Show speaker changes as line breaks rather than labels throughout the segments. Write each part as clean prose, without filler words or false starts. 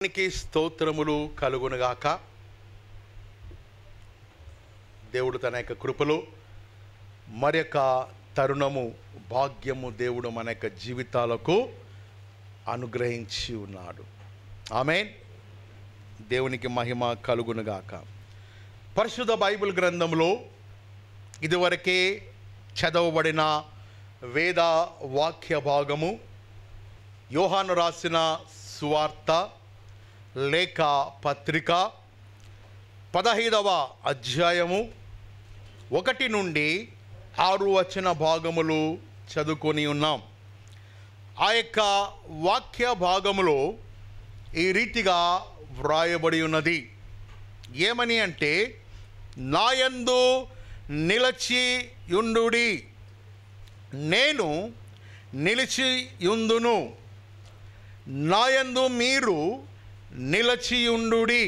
దేవునికి స్తోత్రములు కలుగునుగాక. దేవుడు తన యొక్క కృపలో మరి యొక్క తరుణము భాగ్యము దేవుడు మన యొక్క జీవితాలకు అనుగ్రహించి ఉన్నాడు. ఆమేన్. దేవునికి మహిమ కలుగునుగాక. పరిశుద్ధ బైబిల్ గ్రంథంలో ఇదివరకే చదవబడిన వేద వాక్య భాగము యోహాను రాసిన సువార్త లేఖ పత్రిక 15వ అధ్యాయము 1 నుండి 6 వచన భాగములు చదువుకొని ఉన్నాం. ఆ యొక్క వాక్య భాగములో ఈ రీతిగా వ్రాయబడి ఉన్నది. ఏమని అంటే, నాయందు నిలిచి యుండుడి, నేను నిలిచియుందును, నాయందు మీరు నిలిచియుండుడి,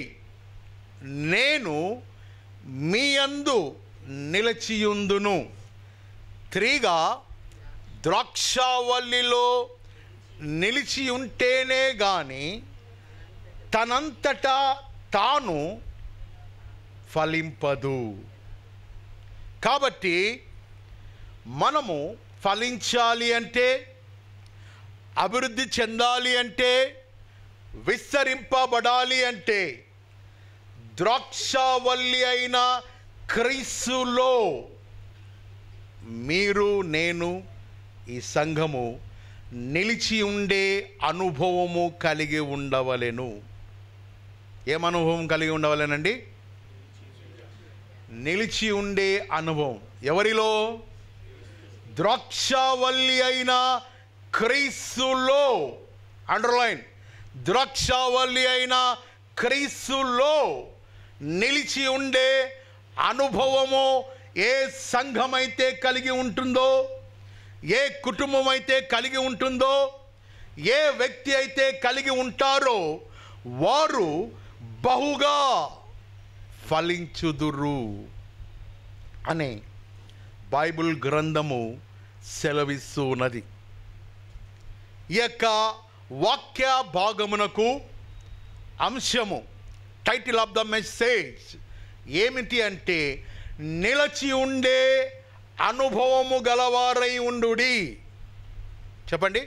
నేను మీ యందు నిలిచియుందును. త్రీగా ద్రాక్షావల్లిలో నిలిచి ఉంటేనే గాని తనంతటా తాను ఫలింపదు. కాబట్టి మనము ఫలించాలి అంటే, అభివృద్ధి చెందాలి అంటే, విస్తరింపబడాలి అంటే ద్రాక్షావల్లి అయిన క్రీస్తులో మీరు, నేను, ఈ సంఘము నిలిచి ఉండే అనుభవము కలిగి ఉండవలెను. ఏం అనుభవం కలిగి ఉండవలెనండి? నిలిచి ఉండే అనుభవం. ఎవరిలో? ద్రాక్షావల్లి అయిన క్రీస్తులో. అండర్లైన్. ద్రాక్షావల్లి అయిన క్రీస్తులో నిలిచి ఉండే అనుభవము ఏ సంఘమైతే కలిగి ఉంటుందో, ఏ కుటుంబం అయితే కలిగి ఉంటుందో, ఏ వ్యక్తి అయితే కలిగి ఉంటారో వారు బహుగా ఫలించుదురు అనే బైబిల్ గ్రంథము సెలవిస్తూ ఉన్నది. ఈ యొక్క వాక్య భాగమునకు అంశము, టైటిల్ ఆఫ్ ద మెసేజ్ ఏమిటి అంటే, నిలిచి ఉండే అనుభవము గలవారై ఉండుడి. చెప్పండి.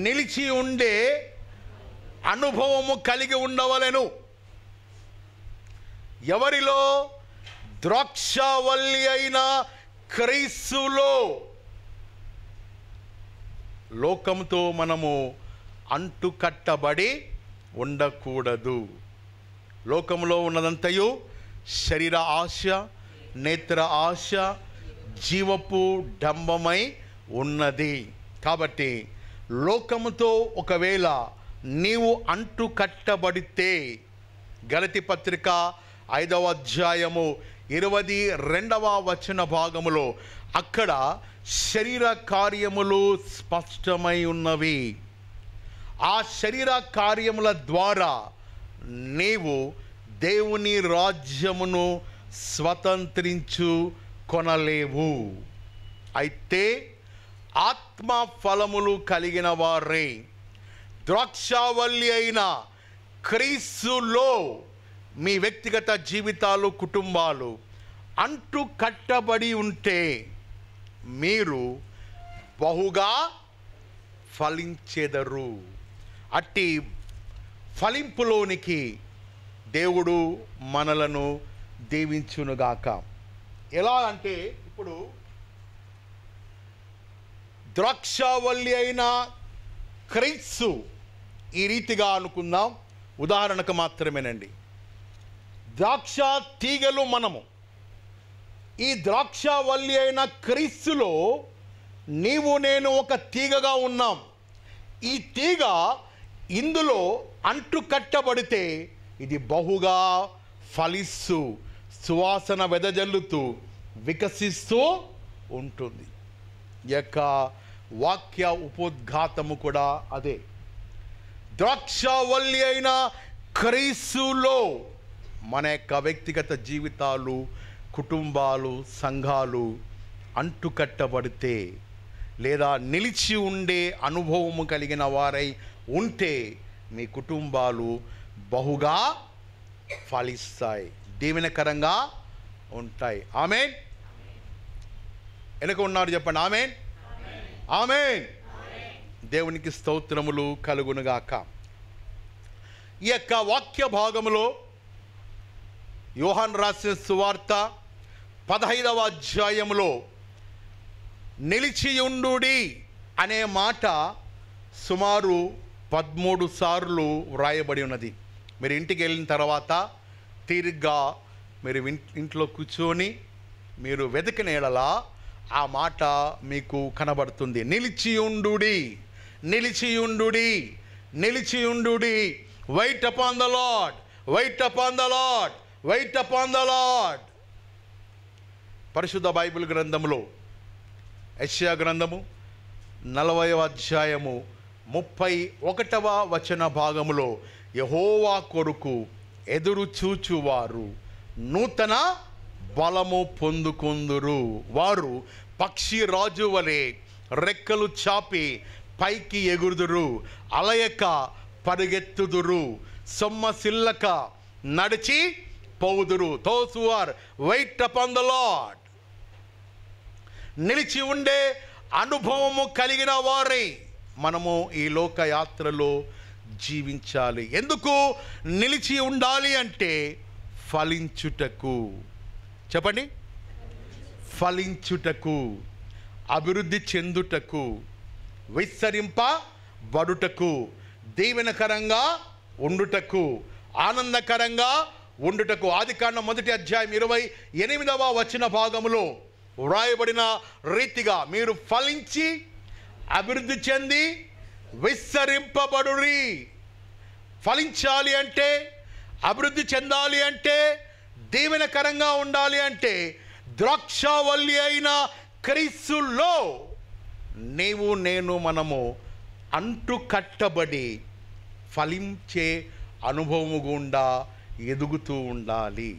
నిలిచి ఉండే అనుభవము కలిగి ఉండవలెను. ఎవరిలో? ద్రాక్షావల్లి అయిన క్రీస్తులో. లోకంతో మనము అంటుకట్టబడి ఉండకూడదు. లోకంలో ఉన్నదంతయు శరీర ఆశ, నేత్ర ఆశ, జీవపు డంబమై ఉన్నది. కాబట్టి లోకముతో ఒకవేళ నీవు అంటుకట్టబడితే, గలతీ పత్రిక 5వ అధ్యాయము 22వ వచన భాగములో అక్కడ శరీర కార్యములు స్పష్టమై ఉన్నవి. ఆ శరీర కార్యముల ద్వారా నీవు దేవుని రాజ్యమును స్వతంత్రించు కొనలేవు. అయితే ఆత్మ ఫలములు కలిగిన వారే, ద్రాక్షావల్లి అయిన క్రీస్తులో మీ వ్యక్తిగత జీవితాలు, కుటుంబాలు అంటు కట్టబడి ఉంటే మీరు బహుగా ఫలించెదరు. అట్టి ఫలింపులోనికి దేవుడు మనలను దీవించునుగాక. ఎలా అంటే, ఇప్పుడు ద్రాక్షావల్లి అయిన క్రీస్తు ఈ రీతిగా అనుకుందాం. ఉదాహరణకు మాత్రమేనండి. ద్రాక్ష తీగలు మనము. ఈ ద్రాక్షావల్లి అయిన క్రీస్తులో నీవు, నేను ఒక తీగగా ఉన్నాం. ఈ తీగ ఇందులో అంటు కట్టబడితే ఇది బహుగా ఫలిస్తూ, సువాసన వెదజల్లుతూ, వికసిస్తూ ఉంటుంది. ఈ యొక్క వాక్య ఉపోద్ఘాతము కూడా అదే. ద్రాక్షావల్లి అయిన క్రీస్తులో మన యొక్క వ్యక్తిగత జీవితాలు, కుటుంబాలు, సంఘాలు అంటుకట్టబడితే, లేదా నిలిచి ఉండే అనుభవము కలిగిన వారై ఉంటే మీ కుటుంబాలు బహుగా ఫలిస్తాయి, దీవెనకరంగా ఉంటాయి. ఆమేన్. వెనక ఉన్నారు చెప్పండి ఆమేన్. ఆమేన్. దేవునికి స్తోత్రములు కలుగునుగాక. ఈ యొక్క వాక్య భాగములో యోహాను రాసిన సువార్త 15వ అధ్యాయములో నిలిచియుండుడి అనే మాట సుమారు 13 సార్లు వ్రాయబడి ఉన్నది. మీరు ఇంటికి వెళ్ళిన తర్వాత తీరిగ్గా మీరు ఇంట్లో కూర్చొని మీరు వెతికిన యెడల ఆ మాట మీకు కనబడుతుంది. నిలిచియుండుడి, నిలిచియుండుడి, నిలిచియుండుడి. Wait upon the lord, wait upon the lord, wait upon the lord. పరిశుద్ధ బైబిల్ గ్రంథములో యెషయా గ్రంథము 40వ అధ్యాయము 31వ వచన భాగములో యెహోవా కొరకు ఎదురు చూచువారు నూతన బలము పొందుకొందురు. వారు పక్షి రాజు వలె రెక్కలు చాపి పైకి ఎగురుదురు, అలయక పరిగెత్తుదురు, సొమ్మసిల్లక నడిచి పోవుదురు. Those who are wait upon the Lord, నిలిచి ఉండే అనుభవము కలిగిన వారే మనము ఈ లోక యాత్రలో జీవించాలి. ఎందుకు నిలిచి ఉండాలి అంటే ఫలించుటకు. చెప్పండి, ఫలించుటకు, అభివృద్ధి చెందుటకు, విస్తరింపబడుటకు, దీవెనకరంగా ఉండుటకు, ఆనందకరంగా ఉండుటకు. ఆదికాండం 1వ అధ్యాయం 28వ వచన భాగములో వ్రాయబడిన రీతిగా మీరు ఫలించి అభివృద్ధి చెంది విస్తరింపబడురి. ఫలించాలి అంటే, అభివృద్ధి చెందాలి అంటే, దీవెనకరంగా ఉండాలి అంటే ద్రాక్షావల్లి అయిన క్రీస్తులో నీవు నేను మనము అంటు కట్టబడి ఫలించే అనుభవము గుండా ఎదుగుతూ ఉండాలి.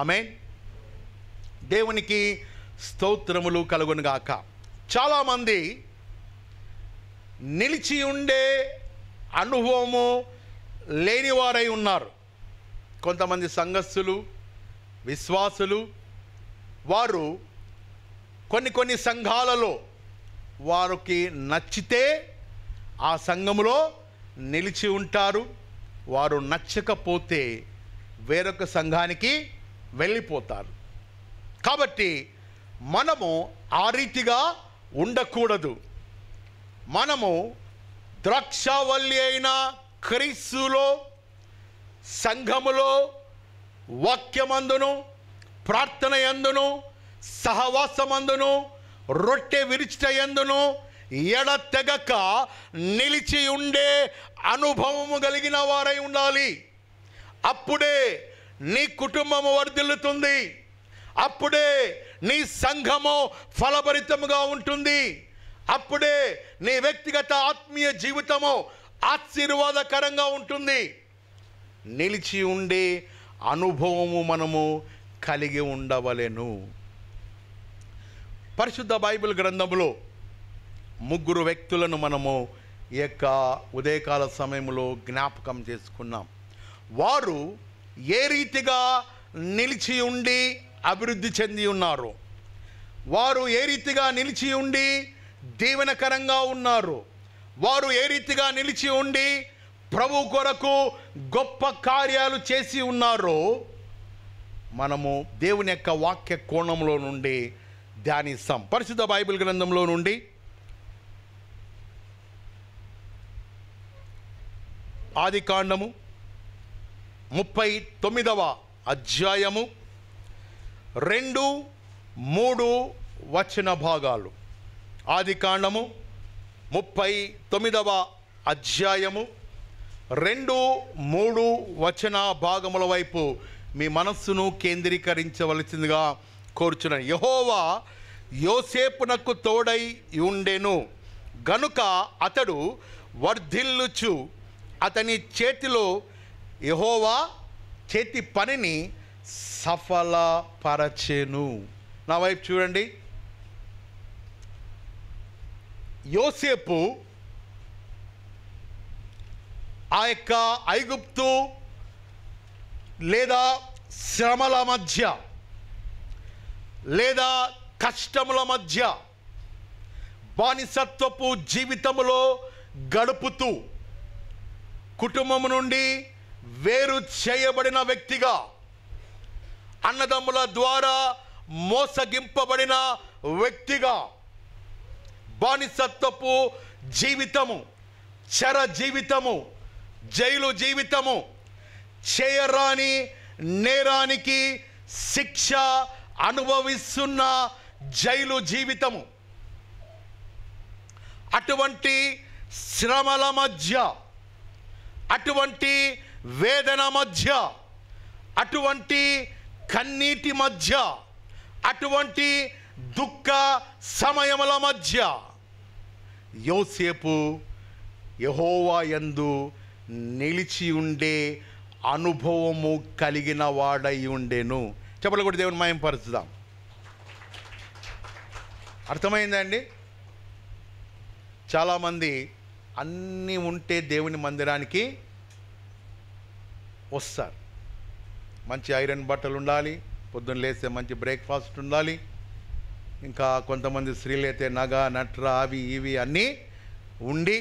ఆమేన్. దేవునికి స్తోత్రములు కలుగునుగాక. చాలామంది నిలిచి ఉండే అనుభవము లేనివారై ఉన్నారు. కొంతమంది సంఘస్థులు, విశ్వాసులు వారు కొన్ని సంఘాలలో వారికి నచ్చితే ఆ సంఘములో నిలిచి ఉంటారు. వారు నచ్చకపోతే వేరొక సంఘానికి వెళ్ళిపోతారు. కాబట్టి మనము ఆ రీతిగా ఉండకూడదు. మనము ద్రాక్షావల్లి అయిన క్రీస్తులో, సంఘములో, వాక్యమందును, ప్రార్థన యందును, సహవాసమందును, రొట్టె విరుచుట యందును ఎడతెగక నిలిచి ఉండే అనుభవము కలిగిన వారై ఉండాలి. అప్పుడే నీ కుటుంబము వర్ధిల్లుతుంది. అప్పుడే నీ సంఘము ఫలభరితముగా ఉంటుంది. అప్పుడే నీ వ్యక్తిగత ఆత్మీయ జీవితము ఆశీర్వాదకరంగా ఉంటుంది. నిలిచి ఉండే అనుభవము మనము కలిగి ఉండవలెను. పరిశుద్ధ బైబిల్ గ్రంథములో 3 వ్యక్తులను మనము ఈ యొక్క ఉదయకాల సమయంలో జ్ఞాపకం చేసుకున్నాం. వారు ఏ రీతిగా నిలిచి ఉండి అభివృద్ధి చెంది ఉన్నారు, వారు ఏ రీతిగా నిలిచి ఉండి దీవెనకరంగా ఉన్నారు, వారు ఏ రీతిగా నిలిచి ఉండి ప్రభు కొరకు గొప్ప కార్యాలు చేసి ఉన్నారో మనము దేవుని యొక్క వాక్య కోణంలో నుండి ధ్యానిస్తాం. పరిశుద్ధ బైబిల్ గ్రంథంలో నుండి ఆదికాండము 39వ అధ్యాయము 2, 3 వచన భాగాలు. ఆదికాండము 39వ అధ్యాయము 2, 3 వచన భాగముల వైపు మీ మనస్సును కేంద్రీకరించవలసిందిగా కోరుచున్నాను. యెహోవా యోసేపునకు తోడై ఉండెను గనుక అతడు వర్ధిల్లుచు అతని చేతిలో యెహోవా చేతి పనిని సఫలపరచెను. నా వైపు చూడండి. యోసేపు ఆ యొక్క ఐగుప్తు లేదా శ్రమల మధ్య లేదా కష్టముల మధ్య బానిసత్వపు జీవితములో గడుపుతూ కుటుంబం నుండి వేరు చేయబడిన వ్యక్తిగా, అన్నదమ్ముల ద్వారా మోసగింపబడిన వ్యక్తిగా, బానిసత్వపు జీవితము, చెర జీవితము, జైలు జీవితము, చేయరాని నేరానికి శిక్ష అనుభవిస్తున్న జైలు జీవితము, అటువంటి శ్రమల మధ్య, అటువంటి వేదన మధ్య, అటువంటి కన్నీటి మధ్య, అటువంటి దుఃఖ సమయముల మధ్య యోసేపు యెహోవా యందు నిలిచి ఉండే అనుభవము కలిగిన వాడై ఉండెను. చెప్పలు కూడా దేవుని మహిమపరుచుదాం. అర్థమైందండి? చాలామంది అన్నీ ఉంటే దేవుని మందిరానికి వస్తారు. మంచి ఐరన్ బట్టలు ఉండాలి, పొద్దున్న లేస్తే మంచి బ్రేక్ఫాస్ట్ ఉండాలి, ఇంకా కొంతమంది స్త్రీలు అయితే నగ నట్ర అవి ఇవి అన్నీ ఉండి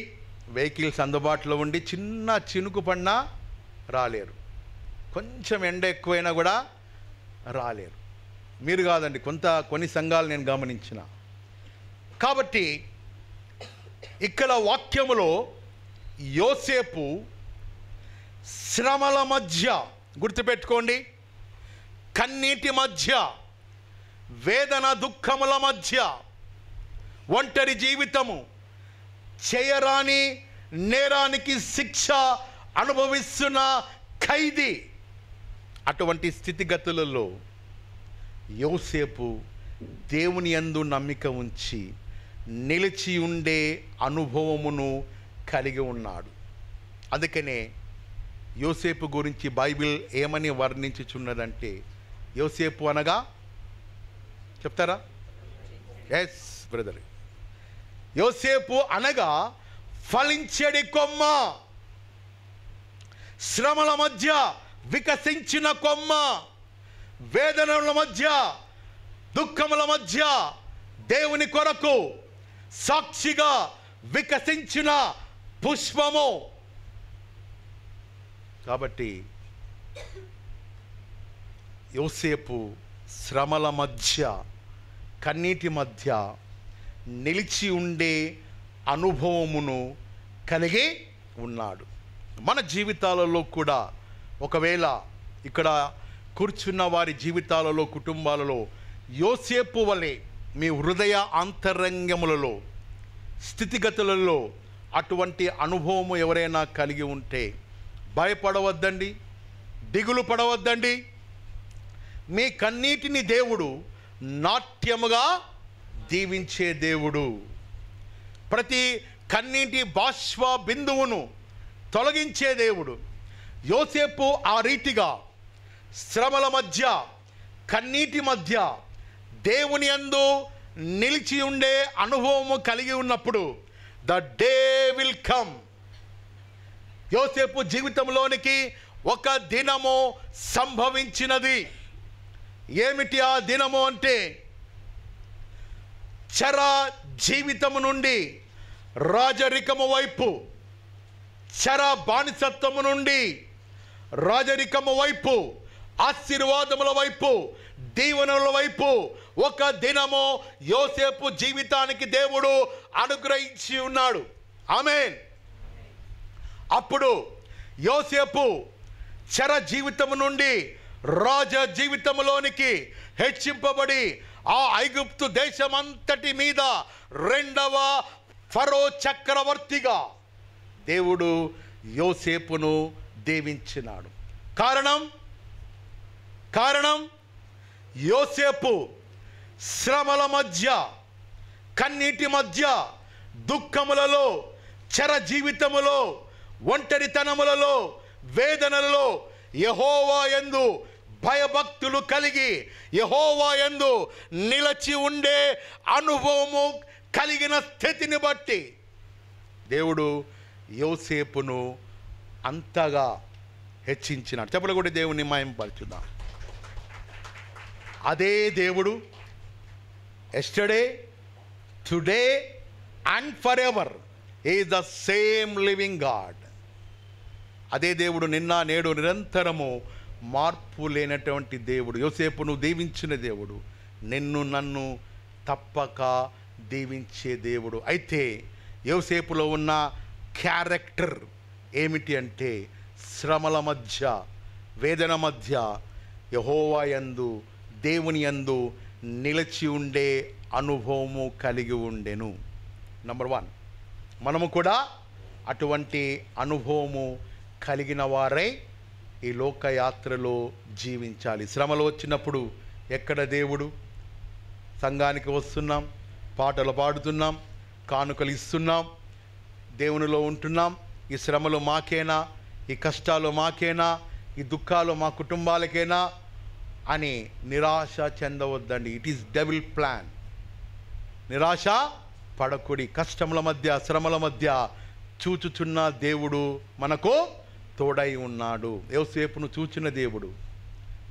వెహికల్స్ అందుబాటులో ఉండి చిన్న చినుకు పడినా రాలేరు, కొంచెం ఎండ ఎక్కువైనా కూడా రాలేరు. మీరు కాదండి, కొన్ని సంఘాలు నేను గమనించిన. కాబట్టి ఇక్కడ వాక్యములో యోసేపు శ్రమల మధ్య, గుర్తుపెట్టుకోండి, కన్నీటి మధ్య, వేదన దుఃఖముల మధ్య, ఒంటరి జీవితము, చేయరాని నేరానికి శిక్ష అనుభవిస్తున్న ఖైదీ, అటువంటి స్థితిగతులలో యోసేపు దేవుని యందు నమ్మిక ఉంచి నిలిచి ఉండే అనుభవమును కలిగి ఉన్నాడు. అందుకనే యోసేపు గురించి బైబిల్ ఏమని వర్ణించుచున్నదంటే, యోసేపు అనగా చెప్తారా? Yes brother. యోసేపు అనగా ఫలించడి కొమ్మ, శ్రమల మధ్య వికసించిన కొమ్మ, వేదనల మధ్య దుఃఖముల మధ్య దేవుని కొరకు సాక్షిగా వికసించిన పుష్పము. కాబట్టి యోసేపు శ్రమల మధ్య, కన్నీటి మధ్య నిలిచి ఉండే అనుభవమును కలిగి ఉన్నాడు. మన జీవితాలలో కూడా ఒకవేళ ఇక్కడ కూర్చున్న వారి జీవితాలలో, కుటుంబాలలో యోసేపు వలె మీ హృదయ అంతరంగములలో, స్థితిగతులలో అటువంటి అనుభవము ఎవరైనా కలిగి ఉంటే భయపడవద్దండి, దిగులు పడవద్దండి. మీ కన్నీటిని దేవుడు నాట్యముగా దీవించే దేవుడు. ప్రతి కన్నీటి బాష్ప బిందువును తొలగించే దేవుడు. యోసేపు ఆ రీతిగా శ్రమల మధ్య, కన్నీటి మధ్య దేవుని యందు నిలిచి ఉండే అనుభవము కలిగి ఉన్నప్పుడు ద డే విల్ కమ్. యోసేపు జీవితంలోనికి ఒక దినము సంభవించినది. ఏమిటి ఆ దినము అంటే, చెర జీవితము నుండి రాజరికము వైపు, చెర బానిసత్వము నుండి రాజరికము వైపు, ఆశీర్వాదముల వైపు, దీవెనల వైపు ఒక దినము యోసేపు జీవితానికి దేవుడు అనుగ్రహించి ఉన్నాడు. ఆమేన్. అప్పుడు యోసేపు చెర జీవితము నుండి రాజ జీవితములోనికి హెచ్చింపబడి ఆ ఐగుప్తు దేశమంతటి మీద రెండవ ఫరో చక్రవర్తిగా దేవుడు యోసేపును దీవించినాడు. కారణం యోసేపు శ్రమల మధ్య, కన్నీటి మధ్య, దుఃఖములలో, చెర జీవితములో, ఒంటరితనములలో, వేదనలలో యెహోవా యందు భయభక్తులు కలిగి యెహోవా యందు నిలిచి ఉండే అనుభవము కలిగిన స్థితిని బట్టి దేవుడు యోసేపును అంతగా హెచ్చించినాడు. చెప్పలు కూడా దేవుని మహిమపరచుదాం. అదే దేవుడు yesterday, today and for ever is the same living God. అదే దేవుడు నిన్న నేడు నిరంతరము మార్పు లేనటువంటి దేవుడు. యోసేపును దీవించిన దేవుడు నిన్ను నన్ను తప్పక దీవించే దేవుడు. అయితే యోసేపులో ఉన్న క్యారెక్టర్ ఏమిటి అంటే శ్రమల మధ్య, వేదన మధ్య యెహోవా యందు, దేవుని యందు నిలిచి ఉండే అనుభవము కలిగి ఉండెను. నంబర్ 1, మనము కూడా అటువంటి అనుభవము కలిగిన వారై ఈ లోకయాత్రలో జీవించాలి. శ్రమలు వచ్చినప్పుడు ఎక్కడ దేవుడు? సంఘానికి వస్తున్నాం, పాటలు పాడుతున్నాం, కానుకలు ఇస్తున్నాం, దేవునిలో ఉంటున్నాం. ఈ శ్రమలు మాకేనా? ఈ కష్టాలు మాకేనా? ఈ దుఃఖాలు మా కుటుంబాలకేనా అని నిరాశ చెందవద్దండి. It is devil plan. నిరాశ పడకుడి. కష్టముల మధ్య, శ్రమల మధ్య చూచుచున్న దేవుడు మనకు తోడై ఉన్నాడు. యోసేపును చూచిన దేవుడు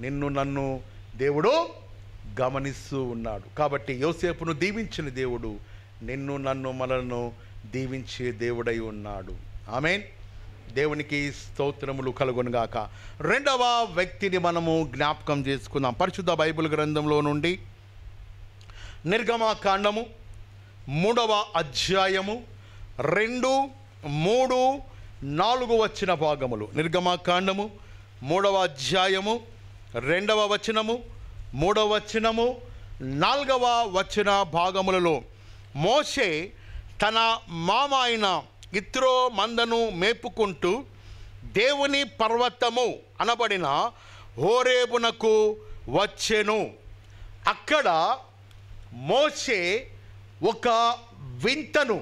నిన్ను నన్ను దేవుడు గమనిస్తూ ఉన్నాడు. కాబట్టి యోసేపును దీవించిన దేవుడు నిన్ను నన్ను మనలను దీవించే దేవుడై ఉన్నాడు. ఆమేన్. దేవునికి స్తోత్రములు కలుగునుగాక. రెండవ వ్యక్తిని మనము జ్ఞాపకం చేసుకుందాం. పరిశుద్ధ బైబిల్ గ్రంథంలో నుండి నిర్గమకాండము 3వ అధ్యాయము 2, 3, 4 వచ్చిన భాగములు. నిర్గమకాండము 3వ అధ్యాయము 2వ వచనము, 3వ వచనము, 4వ వచన భాగములలో మోషే తన మామ అయిన యిత్రో మందను మేపుకుంటూ దేవుని పర్వతము అనబడిన హోరేబునకు వచ్చెను. అక్కడ మోషే ఒక వింతను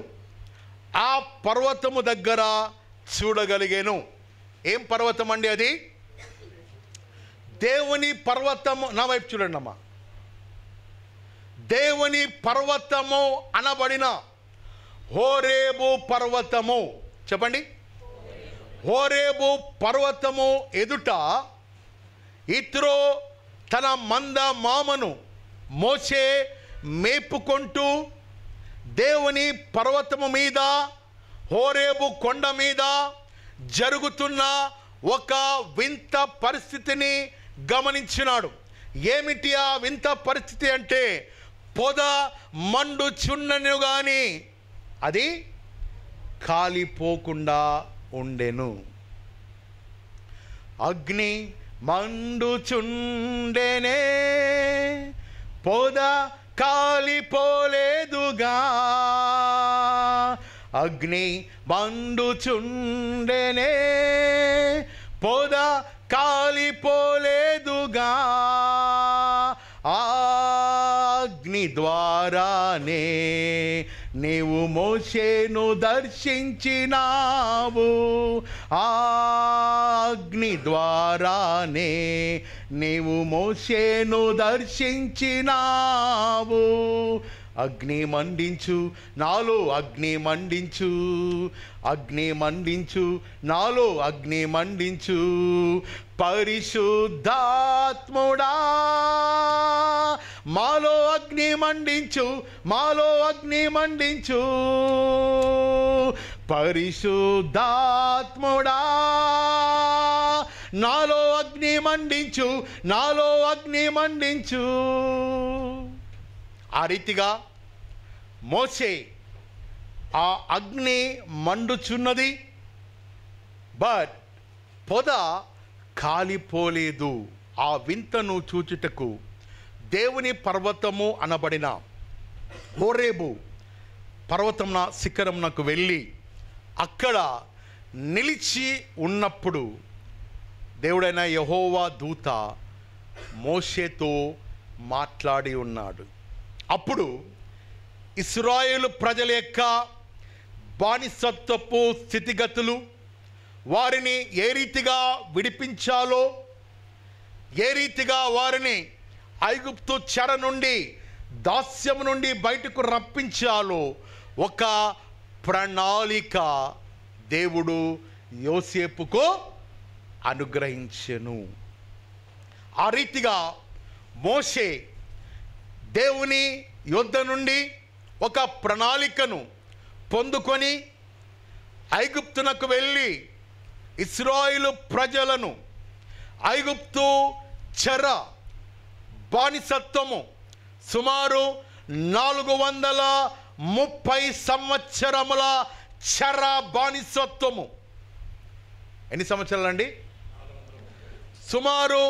ఆ పర్వతము దగ్గర చూడగలిగాను. ఏం పర్వతం అండి అది? దేవుని పర్వతము. నా వైపు చూడండి అమ్మా. దేవుని పర్వతము అనబడిన హోరేబు పర్వతము. చెప్పండి. హోరేబు పర్వతము ఎదుట యిత్రో తన మంద మామను మోషే మేపుకుంటూ దేవుని పర్వతము మీద, హోరేబు కొండ మీద జరుగుతున్న ఒక వింత పరిస్థితిని గమనించినాడు. ఏమిటి ఆ వింత పరిస్థితి అంటే పొద మండుచున్నను కానీ అది కాలిపోకుండా ఉండెను. అగ్ని మండుచుండెనే, పొద కాలిపోలేదుగా. అగ్ని మండుచుండెనే, పొద కాలిపోలేదుగా. అగ్ని ద్వారానే నీవు మోషేను దర్శించినావు. అగ్ని ద్వారానే నీవు మోషేను దర్శించినావు. అగ్ని మండించు నాలో, అగ్ని మండించు, అగ్ని మండించు నాలో, అగ్ని మండించు. పరిశుద్ధాత్ముడా మాలో అగ్ని మండించు, మాలో అగ్ని మండించు. పరిశుద్ధాత్ముడా నాలో అగ్ని మండించు, నాలో అగ్ని మండించు. ఆ రీతిగా మోషే ఆ అగ్ని మండుచున్నది, బట్ పొద కాలిపోలేదు. ఆ వింతను చూచుటకు దేవుని పర్వతము అనబడిన హోరేబు పర్వతమున శిఖరమునకు వెళ్ళి అక్కడ నిలిచి ఉన్నప్పుడు దేవుడైన యెహోవా దూత మోషేతో మాట్లాడి ఉన్నాడు. అప్పుడు ఇశ్రాయేలు ప్రజల యొక్క బానిసత్వపు స్థితిగతులు, వారిని ఏ రీతిగా విడిపించాలో, ఏ రీతిగా వారిని ఐగుప్తు చెర నుండి, దాస్యము నుండి బయటకు రప్పించాలో ఒక ప్రణాళిక దేవుడు యోసేపుకు అనుగ్రహించెను. ఆ రీతిగా మోషే దేవుని యొద్ద నుండి ఒక ప్రణాళికను పొందుకొని ఐగుప్తునకు వెళ్ళి ఇశ్రాయేలు ప్రజలను ఐగుప్తు చెర బానిసత్వము సుమారు 430 సంవత్సరముల చెర బానిసత్వము. ఎన్ని సంవత్సరాలండి? సుమారు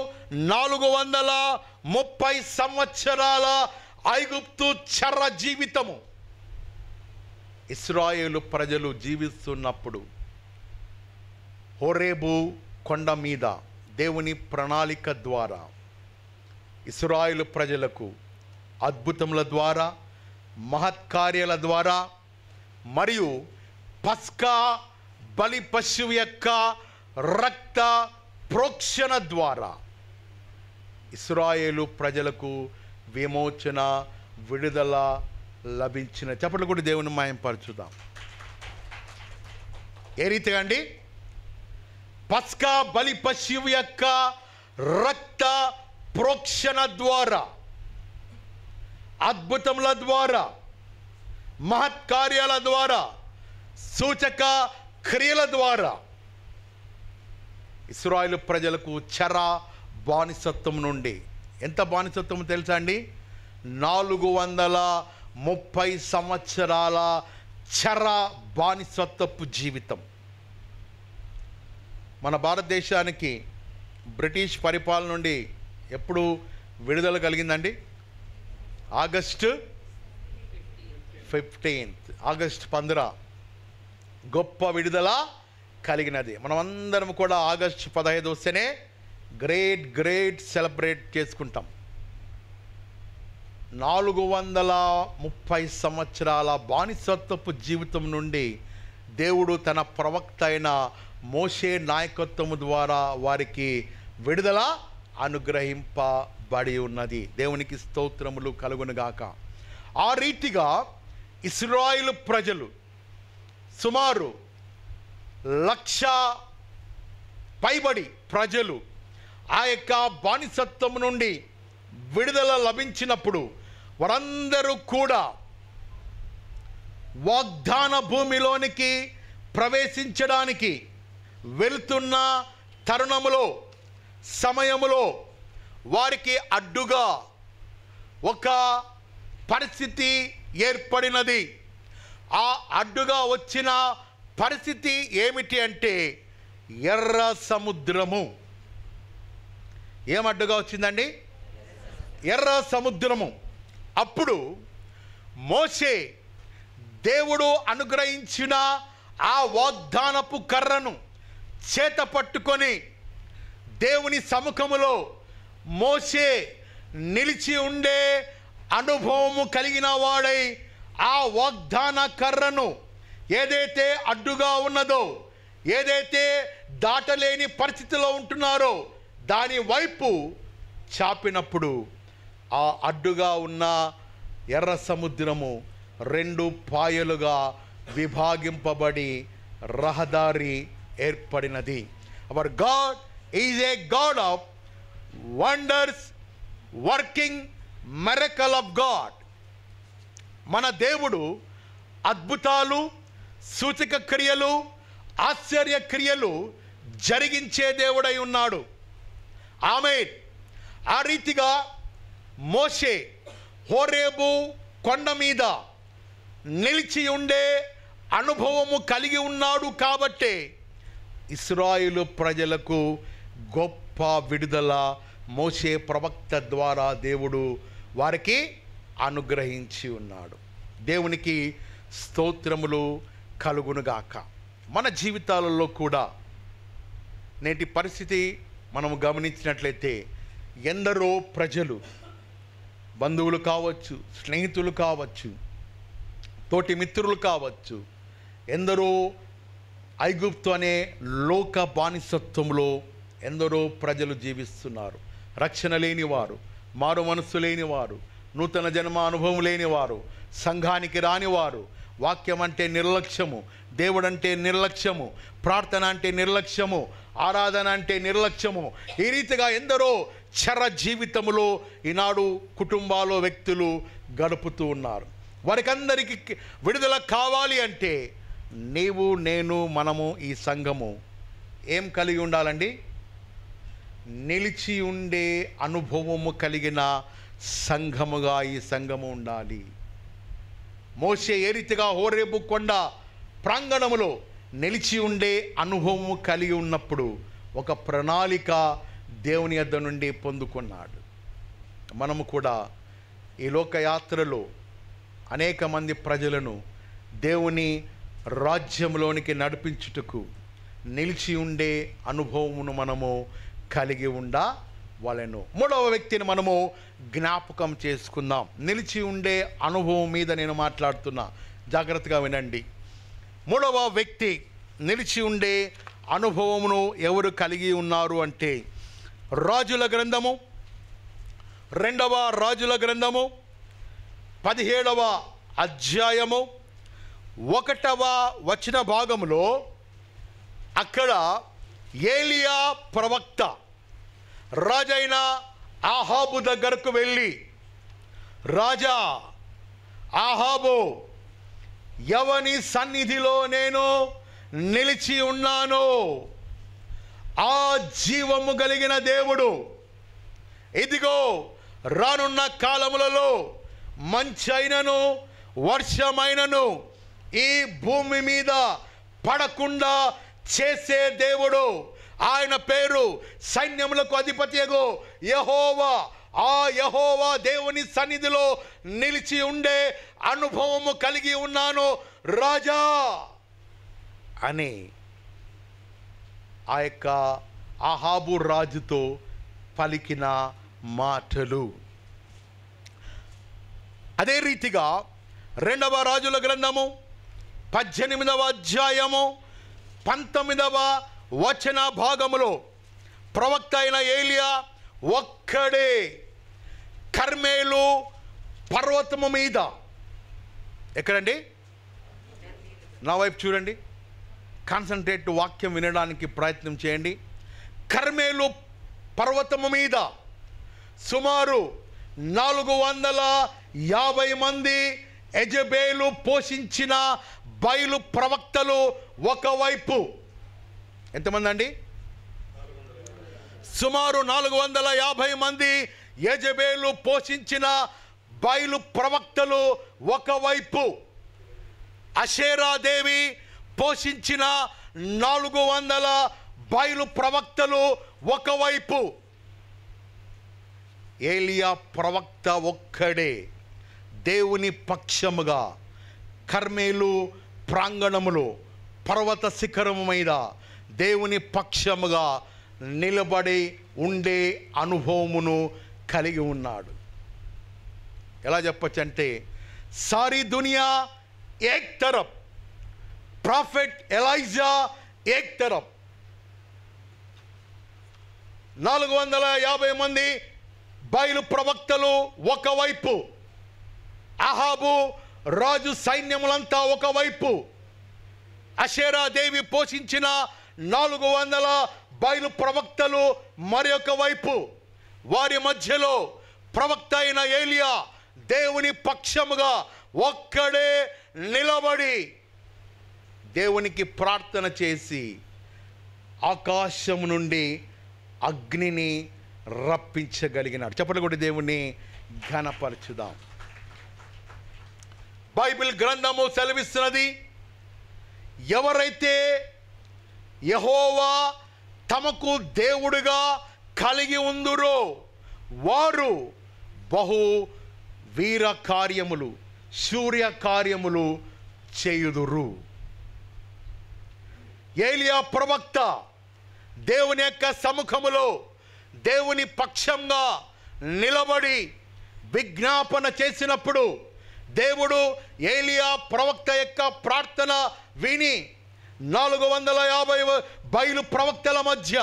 430 సంవత్సరాల ఐగుప్తు చెర జీవితము ఇశ్రాయేలు ప్రజలు జీవిస్తున్నప్పుడు హోరేబు కొండ మీద దేవుని ప్రణాళిక ద్వారా ఇశ్రాయేలు ప్రజలకు అద్భుతముల ద్వారా, మహత్కార్యాల ద్వారా మరియు పస్కా బలి పశువు యొక్క రక్త ప్రోక్షణ ద్వారా ఇశ్రాయేలు ప్రజలకు విమోచన, విడుదల లభించిన. చెప్పట్లు కూడా దేవుని మహిమపరచుదాం. ఏ రీతిగా అండి? పస్కా బలి పశువు యొక్క రక్త ప్రోక్షణ ద్వారా, అద్భుతముల ద్వారా, మహత్కార్యాల ద్వారా, సూచక క్రియల ద్వారా ఇశ్రాయేలు ప్రజలకు చెర బానిసత్వం నుండి, ఎంత బానిసత్వం తెలుసా అండి? 430 సంవత్సరాల చెర బానిసత్వపు జీవితం. మన భారతదేశానికి బ్రిటిష్ పరిపాలన నుండి ఎప్పుడు విడుదల కలిగిందండి? ఆగస్టు 15, ఆగస్టు 15 గొప్ప విడుదల కలిగినది. మనమందరం కూడా ఆగస్టు 15 వస్తేనే గ్రేట్ సెలబ్రేట్ చేసుకుంటాం. 430 సంవత్సరాల బానిసత్వపు జీవితం నుండి దేవుడు తన ప్రవక్త అయిన మోషే నాయకత్వము ద్వారా వారికి విడుదల అనుగ్రహింపబడి ఉన్నది. దేవునికి స్తోత్రములు కలుగునుగాక. ఆ రీతిగా ఇశ్రాయేలు ప్రజలు సుమారు 1,00,000 పైబడి ప్రజలు ఆ యొక్క బానిసత్వం నుండి విడుదల లభించినప్పుడు వారందరూ కూడా వాగ్దాన భూమిలోనికి ప్రవేశించడానికి వెళ్తున్న తరుణములో, సమయములో వారికి అడ్డుగా ఒక పరిస్థితి ఏర్పడినది. ఆ అడ్డుగా వచ్చిన పరిస్థితి ఏమిటి అంటే ఎర్ర సముద్రము. ఏం అడ్డుగా వచ్చిందండి? ఎర్ర సముద్రము. అప్పుడు మోషే దేవుడు అనుగ్రహించిన ఆ వాగ్దానపు కర్రను చేత పట్టుకొని దేవుని సముఖములో మోషే నిలిచి ఉండే అనుభవము కలిగిన వాడై ఆ వాగ్దాన కర్రను ఏదైతే అడ్డుగా ఉన్నదో, ఏదైతే దాటలేని పరిస్థితిలో ఉంటున్నారో దాని వైపు చాపినప్పుడు ఆ అడ్డుగా ఉన్న ఎర్ర సముద్రము 2 పాయలుగా విభాగింపబడి రహదారి ఏర్పడినది. Our God is a God of wonders, working miracle of God. మన దేవుడు అద్భుతాలు, సూచక క్రియలు, ఆశ్చర్య క్రియలు జరిగించే దేవుడై ఉన్నాడు. ఆమేన్. ఆ రీతిగా మోషే హోరేబు కొండ మీద నిలిచి ఉండే అనుభవము కలిగి ఉన్నాడు కాబట్టి ఇశ్రాయేలు ప్రజలకు గొప్ప విడుదల మోషే ప్రవక్త ద్వారా దేవుడు వారికి అనుగ్రహించి ఉన్నాడు. దేవునికి స్తోత్రములు కలుగునుగాక. మన జీవితాలలో కూడా నేటి పరిస్థితి మనము గమనించినట్లయితే ఎందరో ప్రజలు, బంధువులు కావచ్చు, స్నేహితులు కావచ్చు, తోటి మిత్రులు కావచ్చు, ఎందరో ఐగుప్తు అనే లోక బానిసత్వంలో ఎందరో ప్రజలు జీవిస్తున్నారు. రక్షణ లేనివారు, మారు మనస్సు లేనివారు, నూతన జన్మ అనుభవం లేనివారు, సంఘానికి రానివారు, వాక్యం అంటే నిర్లక్ష్యము, దేవుడంటే నిర్లక్ష్యము, ప్రార్థన అంటే నిర్లక్ష్యము, ఆరాధన అంటే నిర్లక్ష్యము. ఈ రీతిగా ఎందరో చర జీవితములో ఈనాడు కుటుంబాలు వ్యక్తులు గడుపుతూ ఉన్నారు. వారికందరికీ విడుదల కావాలి అంటే నీవు, నేను, మనము, ఈ సంఘము ఏం కలిగి ఉండాలండి? నిలిచి ఉండే అనుభవము కలిగిన సంఘముగా ఈ సంఘము ఉండాలి. మోషే ఏ రీతిగా హోరేబు కొండ ప్రాంగణములో నిలిచి ఉండే అనుభవము కలిగి ఉన్నప్పుడు ఒక ప్రణాళిక దేవుని యొద్ద నుండి పొందుకున్నాడు. మనము కూడా ఈ లోకయాత్రలో అనేక మంది ప్రజలను దేవుని రాజ్యంలోనికి నడిపించుటకు నిలిచి ఉండే అనుభవమును మనము కలిగి ఉండవలెను. మూడవ వ్యక్తిని మనము జ్ఞాపకం చేసుకుందాం. నిలిచి ఉండే అనుభవం మీద నేను మాట్లాడుతున్నా, జాగ్రత్తగా వినండి. మూడవ వ్యక్తి నిలిచి ఉండే అనుభవమును ఎవరు కలిగి ఉన్నారు అంటే రాజుల గ్రంథము, 2వ రాజుల గ్రంథము 17వ అధ్యాయము 1వ వచన భాగములో అక్కడ ఏలియా ప్రవక్త రాజైన ఆహాబు దగ్గరకు వెళ్ళి, రాజా ఆహాబు, ఎవని సన్నిధిలో నేను నిలిచి ఉన్నాను, ఆ జీవము కలిగిన దేవుడు ఇదిగో రానున్న కాలములలో మంచైనను వర్షమైనను ఈ భూమి మీద పడకుండా చేసే దేవుడు, ఆయన పేరు సైన్యములకు అధిపతియగు యెహోవా. ఆ యెహోవా దేవుని సన్నిధిలో నిలిచి ఉండే అనుభవము కలిగి ఉన్నాను రాజా అని ఆ యొక్క ఆహాబు రాజుతో పలికిన మాటలు. అదే రీతిగా 2వ రాజుల గ్రంథము 18వ అధ్యాయము 19వ వచన భాగములో ప్రవక్త అయిన ఏలియా ఒక్కడే కర్మేలు పర్వతము మీద, ఎక్కడండి? నా వైపు చూడండి, కాన్సన్ట్రేట్, వాక్యం వినడానికి ప్రయత్నం చేయండి. కర్మేలు పర్వతము మీద సుమారు 450 మంది యెజబేలు పోషించిన బయలు ప్రవక్తలు ఒకవైపు. ఎంతమంది అండి? సుమారు 450 మంది యెజబేలు పోషించిన బయలు ప్రవక్తలు ఒకవైపు, అషేరాదేవి పోషించిన 400 బయలు ప్రవక్తలు ఒకవైపు. ఏలియా ప్రవక్త ఒక్కడే దేవుని పక్షముగా కర్మేలు ప్రాంగణములో పర్వత శిఖరము మీద దేవుని పక్షముగా నిలబడి ఉండే అనుభవమును కలిగి ఉన్నాడు. ఎలా చెప్పచ్చంటే, సారీ దునియా ఏక్ తరఫ్, ప్రాఫెట్ ఎలైజా ఏక్ తరఫ్, 450 మంది బయలు ప్రవక్తలు ఒకవైపు, అహాబు రాజు సైన్యములంతా ఒకవైపు, అషేరాదేవి పోషించిన 400 బయలు ప్రవక్తలు మరొక వైపు. వారి మధ్యలో ప్రవక్త అయిన ఏలియా దేవుని పక్షముగా ఒక్కడే నిలబడి దేవునికి ప్రార్థన చేసి ఆకాశం నుండి అగ్నిని రప్పించగలిగినాడు. చెప్పండి కూడా దేవుని ఘనపరచుదాం. బైబిల్ గ్రంథము సెలవిస్తున్నది, ఎవరైతే యెహోవా తమకు దేవుడుగా కలిగి ఉందురో వారు బహు వీర కార్యములు, శూర్య కార్యములు చేయుదురు. ఏలియా ప్రవక్త దేవుని యొక్క సముఖములో దేవుని పక్షంగా నిలబడి విజ్ఞాపన చేసినప్పుడు దేవుడు ఏలియా ప్రవక్త యొక్క ప్రార్థన విని 450 బయలు ప్రవక్తల మధ్య,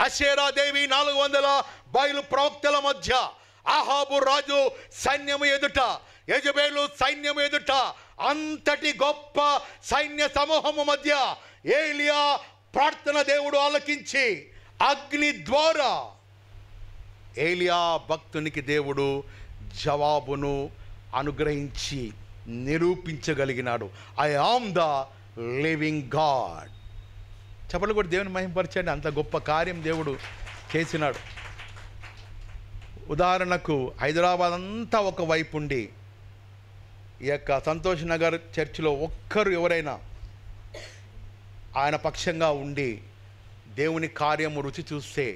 అషేరాదేవి 400 బయలు ప్రవక్తల మధ్య, అహాబు రాజు సైన్యము ఎదుట, యెజబేలు సైన్యము ఎదుట అంతటి గొప్ప సైన్య సమూహము మధ్య ఏలియా ప్రార్థన దేవుడు ఆలకించి అగ్ని ద్వారా ఏలియా భక్తునికి దేవుడు జవాబును అనుగ్రహించి నిరూపించగలిగినాడు. I am the living God. చెప్పలు కూడా దేవుని మహిమపరచండి. అంత గొప్ప కార్యం దేవుడు చేసినాడు. ఉదాహరణకు హైదరాబాద్ అంతా ఒక వైపు ఉండి ఈ యొక్క సంతోష్ నగర్ చర్చిలో ఒక్కరు ఎవరైనా ఆయన పక్షంగా ఉండి దేవుని కార్యము రుచి చూస్తే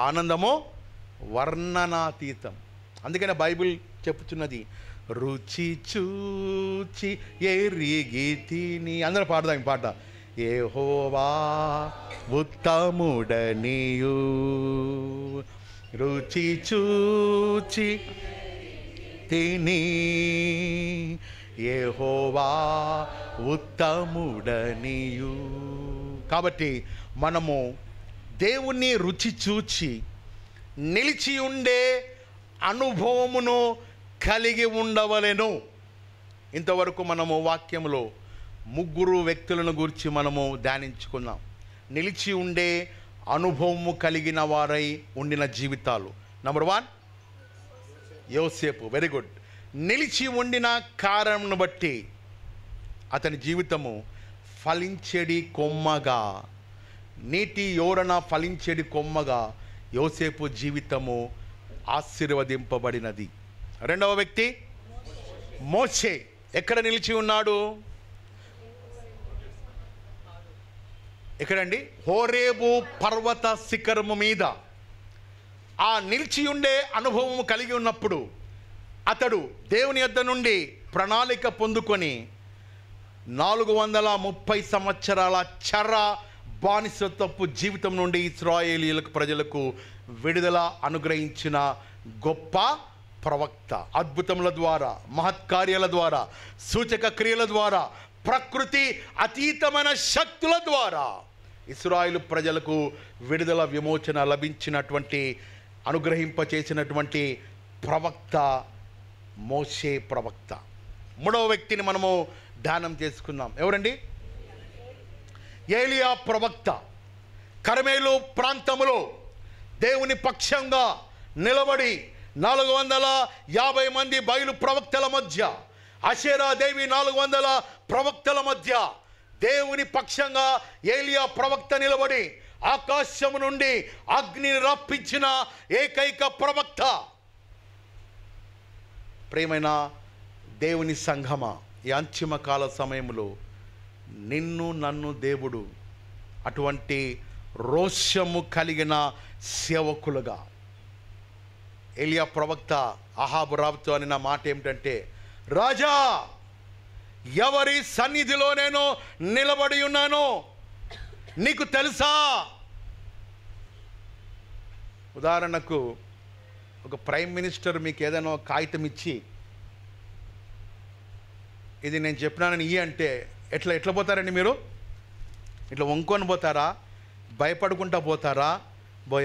ఆనందము వర్ణనాతీతం. అందుకనే బైబిల్ చెప్పుచున్నది, రుచి చూచి ఎరిగి తిని. అందరూ పాడదాం ఈ పాట. యెహోవా ఉత్తముడనియు రుచి చూచి తిని, యెహోవా ఉత్తముడనియు. కాబట్టి మనము దేవుణ్ణి రుచి చూచి నిలిచి ఉండే అనుభవమును కలిగి ఉండవలెను. ఇంతవరకు మనము వాక్యములో 3 వ్యక్తులను గురించి మనము ధ్యానించుకున్నాం. నిలిచి ఉండే అనుభవము కలిగిన వారై ఉండిన జీవితాలు. నంబర్ 1 యోసేపు. Very good. నిలిచి ఉండిన కారణం బట్టి అతని జీవితము ఫలించేడి కొమ్మగా, నీటి యోరణ ఫలించేడి కొమ్మగా యోసేపు జీవితము ఆశీర్వదింపబడినది. రెండవ వ్యక్తి మోషే. ఎక్కడ నిలిచి ఉన్నాడు? ఎక్కడండి? హోరేబు పర్వత శిఖరము మీద. ఆ నిలిచి ఉండే అనుభవం కలిగి ఉన్నప్పుడు అతడు దేవుని యొద్ద నుండి ప్రణాళిక పొందుకొని 430 సంవత్సరాల చెర బానిసత్వపు జీవితం నుండి ఇశ్రాయేలీయులకు ప్రజలకు విడుదల అనుగ్రహించిన గొప్ప ప్రవక్త. అద్భుతముల ద్వారా, మహత్కార్యాల ద్వారా, సూచక క్రియల ద్వారా, ప్రకృతి అతీతమైన శక్తుల ద్వారా ఇశ్రాయేలు ప్రజలకు విడుదల విమోచన లభించినటువంటి, అనుగ్రహింపచేసినటువంటి ప్రవక్త మోషే ప్రవక్త. మూడవ వ్యక్తిని మనము ధ్యానం చేసుకున్నాం. ఎవరండి? ఏలియా ప్రవక్త. కర్మేలు ప్రాంతములో దేవుని పక్షంగా నిలబడి 450 మంది బయలు ప్రవక్తల మధ్య, అషేరాదేవి 400 ప్రవక్తల మధ్య దేవుని పక్షంగా ఏలియా ప్రవక్త నిలబడి ఆకాశము నుండి అగ్నిని రప్పించిన ఏకైక ప్రవక్త. ప్రియమైన దేవుని సంఘమా, ఈ అంతిమ కాల సమయంలో నిన్ను నన్ను దేవుడు అటువంటి రోషము కలిగిన సేవకులుగా, ఏలియా ప్రవక్త అహాబు రాజుతో అనిన మాట ఏమిటంటే, రాజా, ఎవరి సన్నిధిలో నేను నిలబడి ఉన్నానో నీకు తెలుసా? ఉదాహరణకు ఒక ప్రైమ్ మినిస్టర్ మీకు ఏదైనా కాగితం ఇచ్చి, ఇది నేను చెప్పినానని అంటే ఎట్లా పోతారండి మీరు? ఇట్లా వంకొని పోతారా? భయపడుకుంటా పోతారా?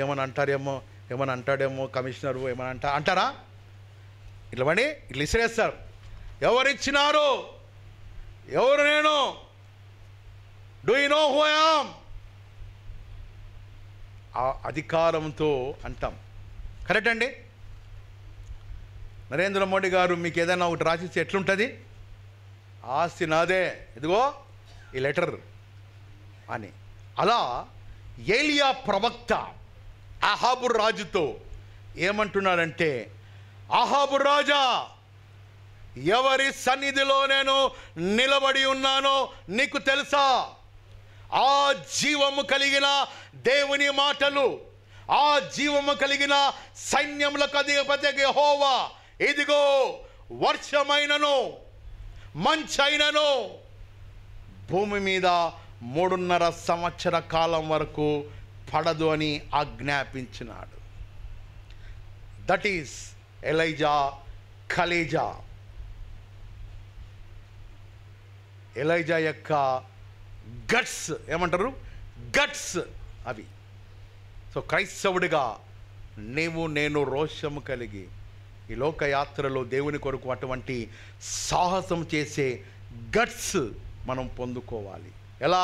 ఏమని అంటారేమో, ఏమని అంటాడేమో కమిషనరు, ఏమని అంటారా? ఇట్లా పడి ఇట్లా ఇసిరేస్తారు. ఎవరిచ్చినారు? ఎవరు నేను? Do you know who I am? ఆ అధికారంతో అంటాం. కరెక్ట్ అండి? నరేంద్ర మోడీ గారు మీకు ఏదైనా ఒకటి రాసిస్తే ఎట్లుంటుంది? ఆస్తి నాదే, ఇదిగో ఈ లెటర్ అని. అలా ఏలియా ప్రవక్త అహాబు రాజుతో ఏమంటున్నాడంటే, అహాబు రాజా, ఎవరి సన్నిధిలో నేను నిలబడి ఉన్నానో నీకు తెలుసా? ఆ జీవము కలిగిన దేవుని మాటలు, ఆ జీవము కలిగిన సైన్యములకు అధిపతి యెహోవా, ఇదిగో వర్షమైనను మంచైనను భూమి మీద 3.5 సంవత్సర కాలం వరకు పడదు అని ఆజ్ఞాపించినాడు. దట్ ఈస్ ఎలైజా కలేజా. ఎలైజా యొక్క గట్స్ ఏమంటారు? గట్స్ అవి. సో క్రైస్తవుడిగా నీవు నేను రోషము కలిగి ఈ లోకయాత్రలో దేవుని కొరకు అటువంటి సాహసం చేసే గట్స్ మనం పొందుకోవాలి. ఎలా?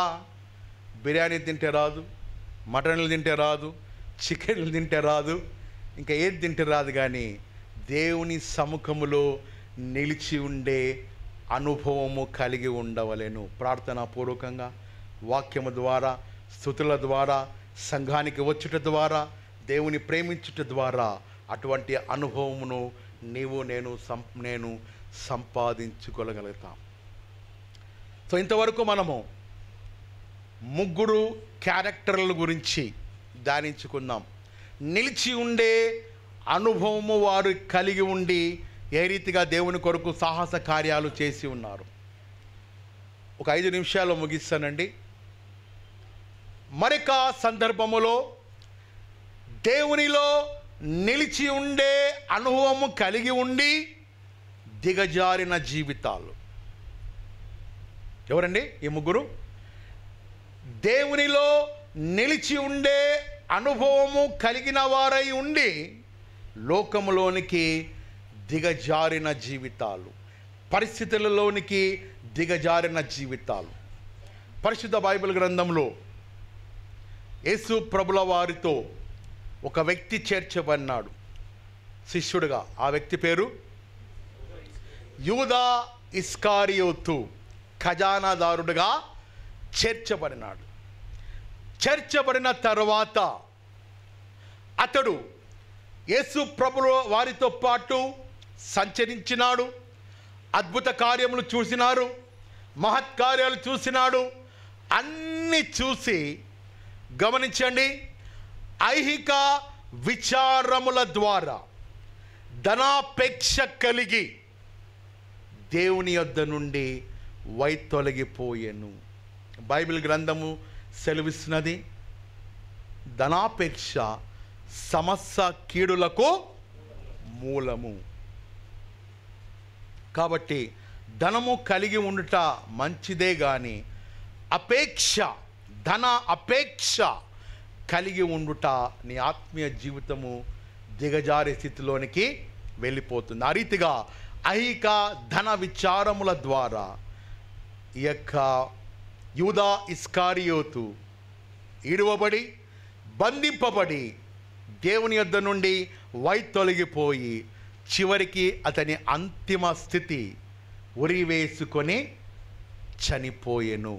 బిర్యానీ తింటే రాదు, మటన్లు తింటే రాదు, చికెన్లు తింటే రాదు, ఇంకా ఏది తింటే రాదు, కానీ దేవుని సముఖములో నిలిచి ఉండే అనుభవము కలిగి ఉండవలెను. ప్రార్థనాపూర్వకంగా వాక్యము ద్వారా, స్తుతుల ద్వారా, సంఘానికి వచ్చుట ద్వారా, దేవుని ప్రేమించుట ద్వారా అటువంటి అనుభవమును నేను సంపాదించుకోగలుగుతాం. సో ఇంతవరకు మనము 3 క్యారెక్టర్ల గురించి ధ్యానించుకుందాం. నిలిచి ఉండే అనుభవము వారు కలిగి ఉండి ఏ రీతిగా దేవుని కొరకు సాహస కార్యాలు చేసి ఉన్నారు. ఒక 5 నిమిషాల్లో ముగిస్తానండి. మరొక సందర్భములో దేవునిలో నిలిచి ఉండే అనుభవము కలిగి ఉండి దిగజారిన జీవితాలు. ఎవరండి ఈ 3? దేవునిలో నిలిచి ఉండే అనుభవము కలిగిన వారై ఉండి లోకములోనికి దిగజారిన జీవితాలు, పరిస్థితులలోనికి దిగజారిన జీవితాలు. పరిశుద్ధ బైబిల్ గ్రంథంలో యేసు ప్రభుల వారితో ఒక వ్యక్తి చేర్చబడినాడు శిష్యుడిగా. ఆ వ్యక్తి పేరు యూదా ఇస్కారియోతు. ఖజానాదారుడుగా చేర్చబడినాడు. చేర్చబడిన తర్వాత అతడు యేసు ప్రభుల వారితో పాటు సంచరించినాడు. అద్భుత కార్యములు చూసినారు, మహత్కార్యాలు చూసినాడు. అన్నీ చూసి గమనించండి, ఐహిక విచారముల ద్వారా ధనాపేక్ష కలిగి దేవుని యొద్ద నుండి వైతొలగిపోయెను. బైబిల్ గ్రంథము సెలవిస్తున్నది, ధనాపేక్ష సమస్త కీడులకు మూలము. కాబట్టి ధనము కలిగి ఉండుట మంచిదే, కానీ ధన అపేక్ష కలిగి ఉండుట నీ ఆత్మీయ జీవితము దిగజారే స్థితిలోనికి వెళ్ళిపోతుంది. ఆ రీతిగా ఐహిక ధన విచారముల ద్వారా ఈ యొక్క యూదా ఇస్కారియోతు ఈడువబడి, బంధింపబడి, దేవుని యొద్ద నుండి వైతొలగిపోయి చివరికి అతని అంతిమ స్థితి ఉరివేసుకొని చనిపోయెను.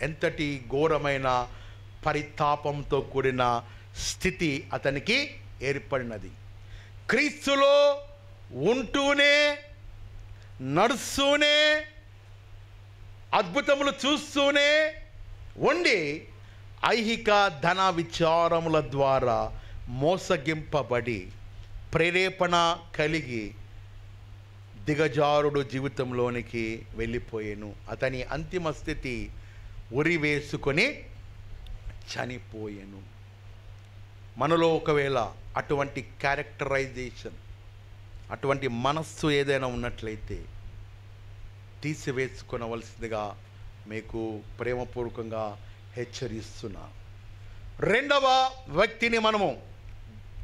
ఎంతటి ఘోరమైన పరితాపంతో కూడిన స్థితి అతనికి ఏర్పడినది. క్రీస్తులో ఉంటూనే, నడుస్తూనే, అద్భుతములు చూస్తూనే ఉండి ఐహిక ధన విచారముల ద్వారా మోసగింపబడి ప్రేరేపణ కలిగి దిగజారుడు జీవితంలోనికి వెళ్ళిపోయాను. అతని అంతిమ స్థితి ఉరివేసుకొని చనిపోయాను. మనలో ఒకవేళ అటువంటి క్యారెక్టరైజేషన్, అటువంటి మనస్సు ఏదైనా ఉన్నట్లయితే తీసివేసుకొనవలసిందిగా మీకు ప్రేమపూర్వకంగా హెచ్చరిస్తున్నా. రెండవ వ్యక్తిని మనము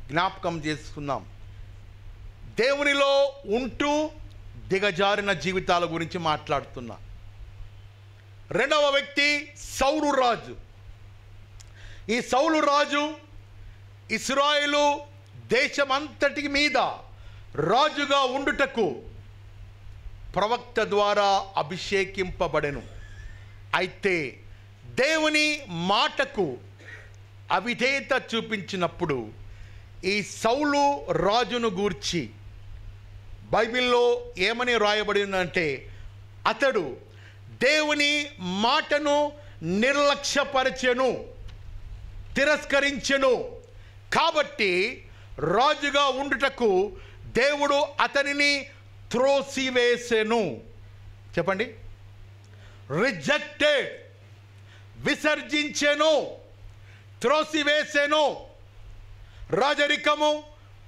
జ్ఞాపకం చేసుకుందాం. దేవునిలో ఉంటూ దిగజారిన జీవితాల గురించి మాట్లాడుతున్నా. రెండవ వ్యక్తి సౌలు రాజు. ఈ సౌలు రాజు ఇశ్రాయేలు దేశమంతటి మీద రాజుగా ఉండుటకు ప్రవక్త ద్వారా అభిషేకింపబడెను. అయితే దేవుని మాటకు అవిధేయత చూపించినప్పుడు ఈ సౌలు రాజును గూర్చి బైబిల్లో ఏమని రాయబడిందంటే, అతడు దేవుని మాటను నిర్లక్ష్యపరచెను, తిరస్కరించెను. కాబట్టి రాజుగా ఉండుటకు దేవుడు అతనిని త్రోసివేసెను. చెప్పండి, రిజెక్టెడ్, విసర్జించెను, త్రోసివేసెను. రాజరికము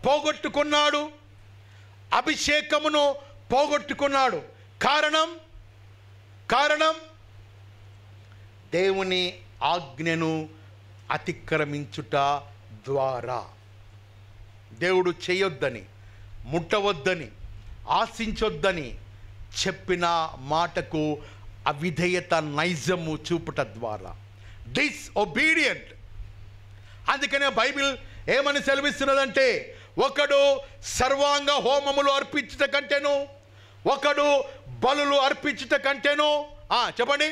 పోగొట్టుకున్నాడు, అభిషేకమును పోగొట్టుకున్నాడు. కారణం దేవుని ఆజ్ఞను అతిక్రమించుట ద్వారా. దేవుడు చేయొద్దని, ముట్టవద్దని, ఆశించొద్దని చెప్పిన మాటకు అవిధేయత నైజము చూపుట ద్వారా, డిస్ఒబీడియంట్. అందుకనే బైబిల్ ఏమని సెలవిస్తున్నదంటే, ఒకడు సర్వాంగ హోమములు అర్పించుట కంటేను, ఒకడు బలులు అర్పించుట కంటేను, చెప్పండి,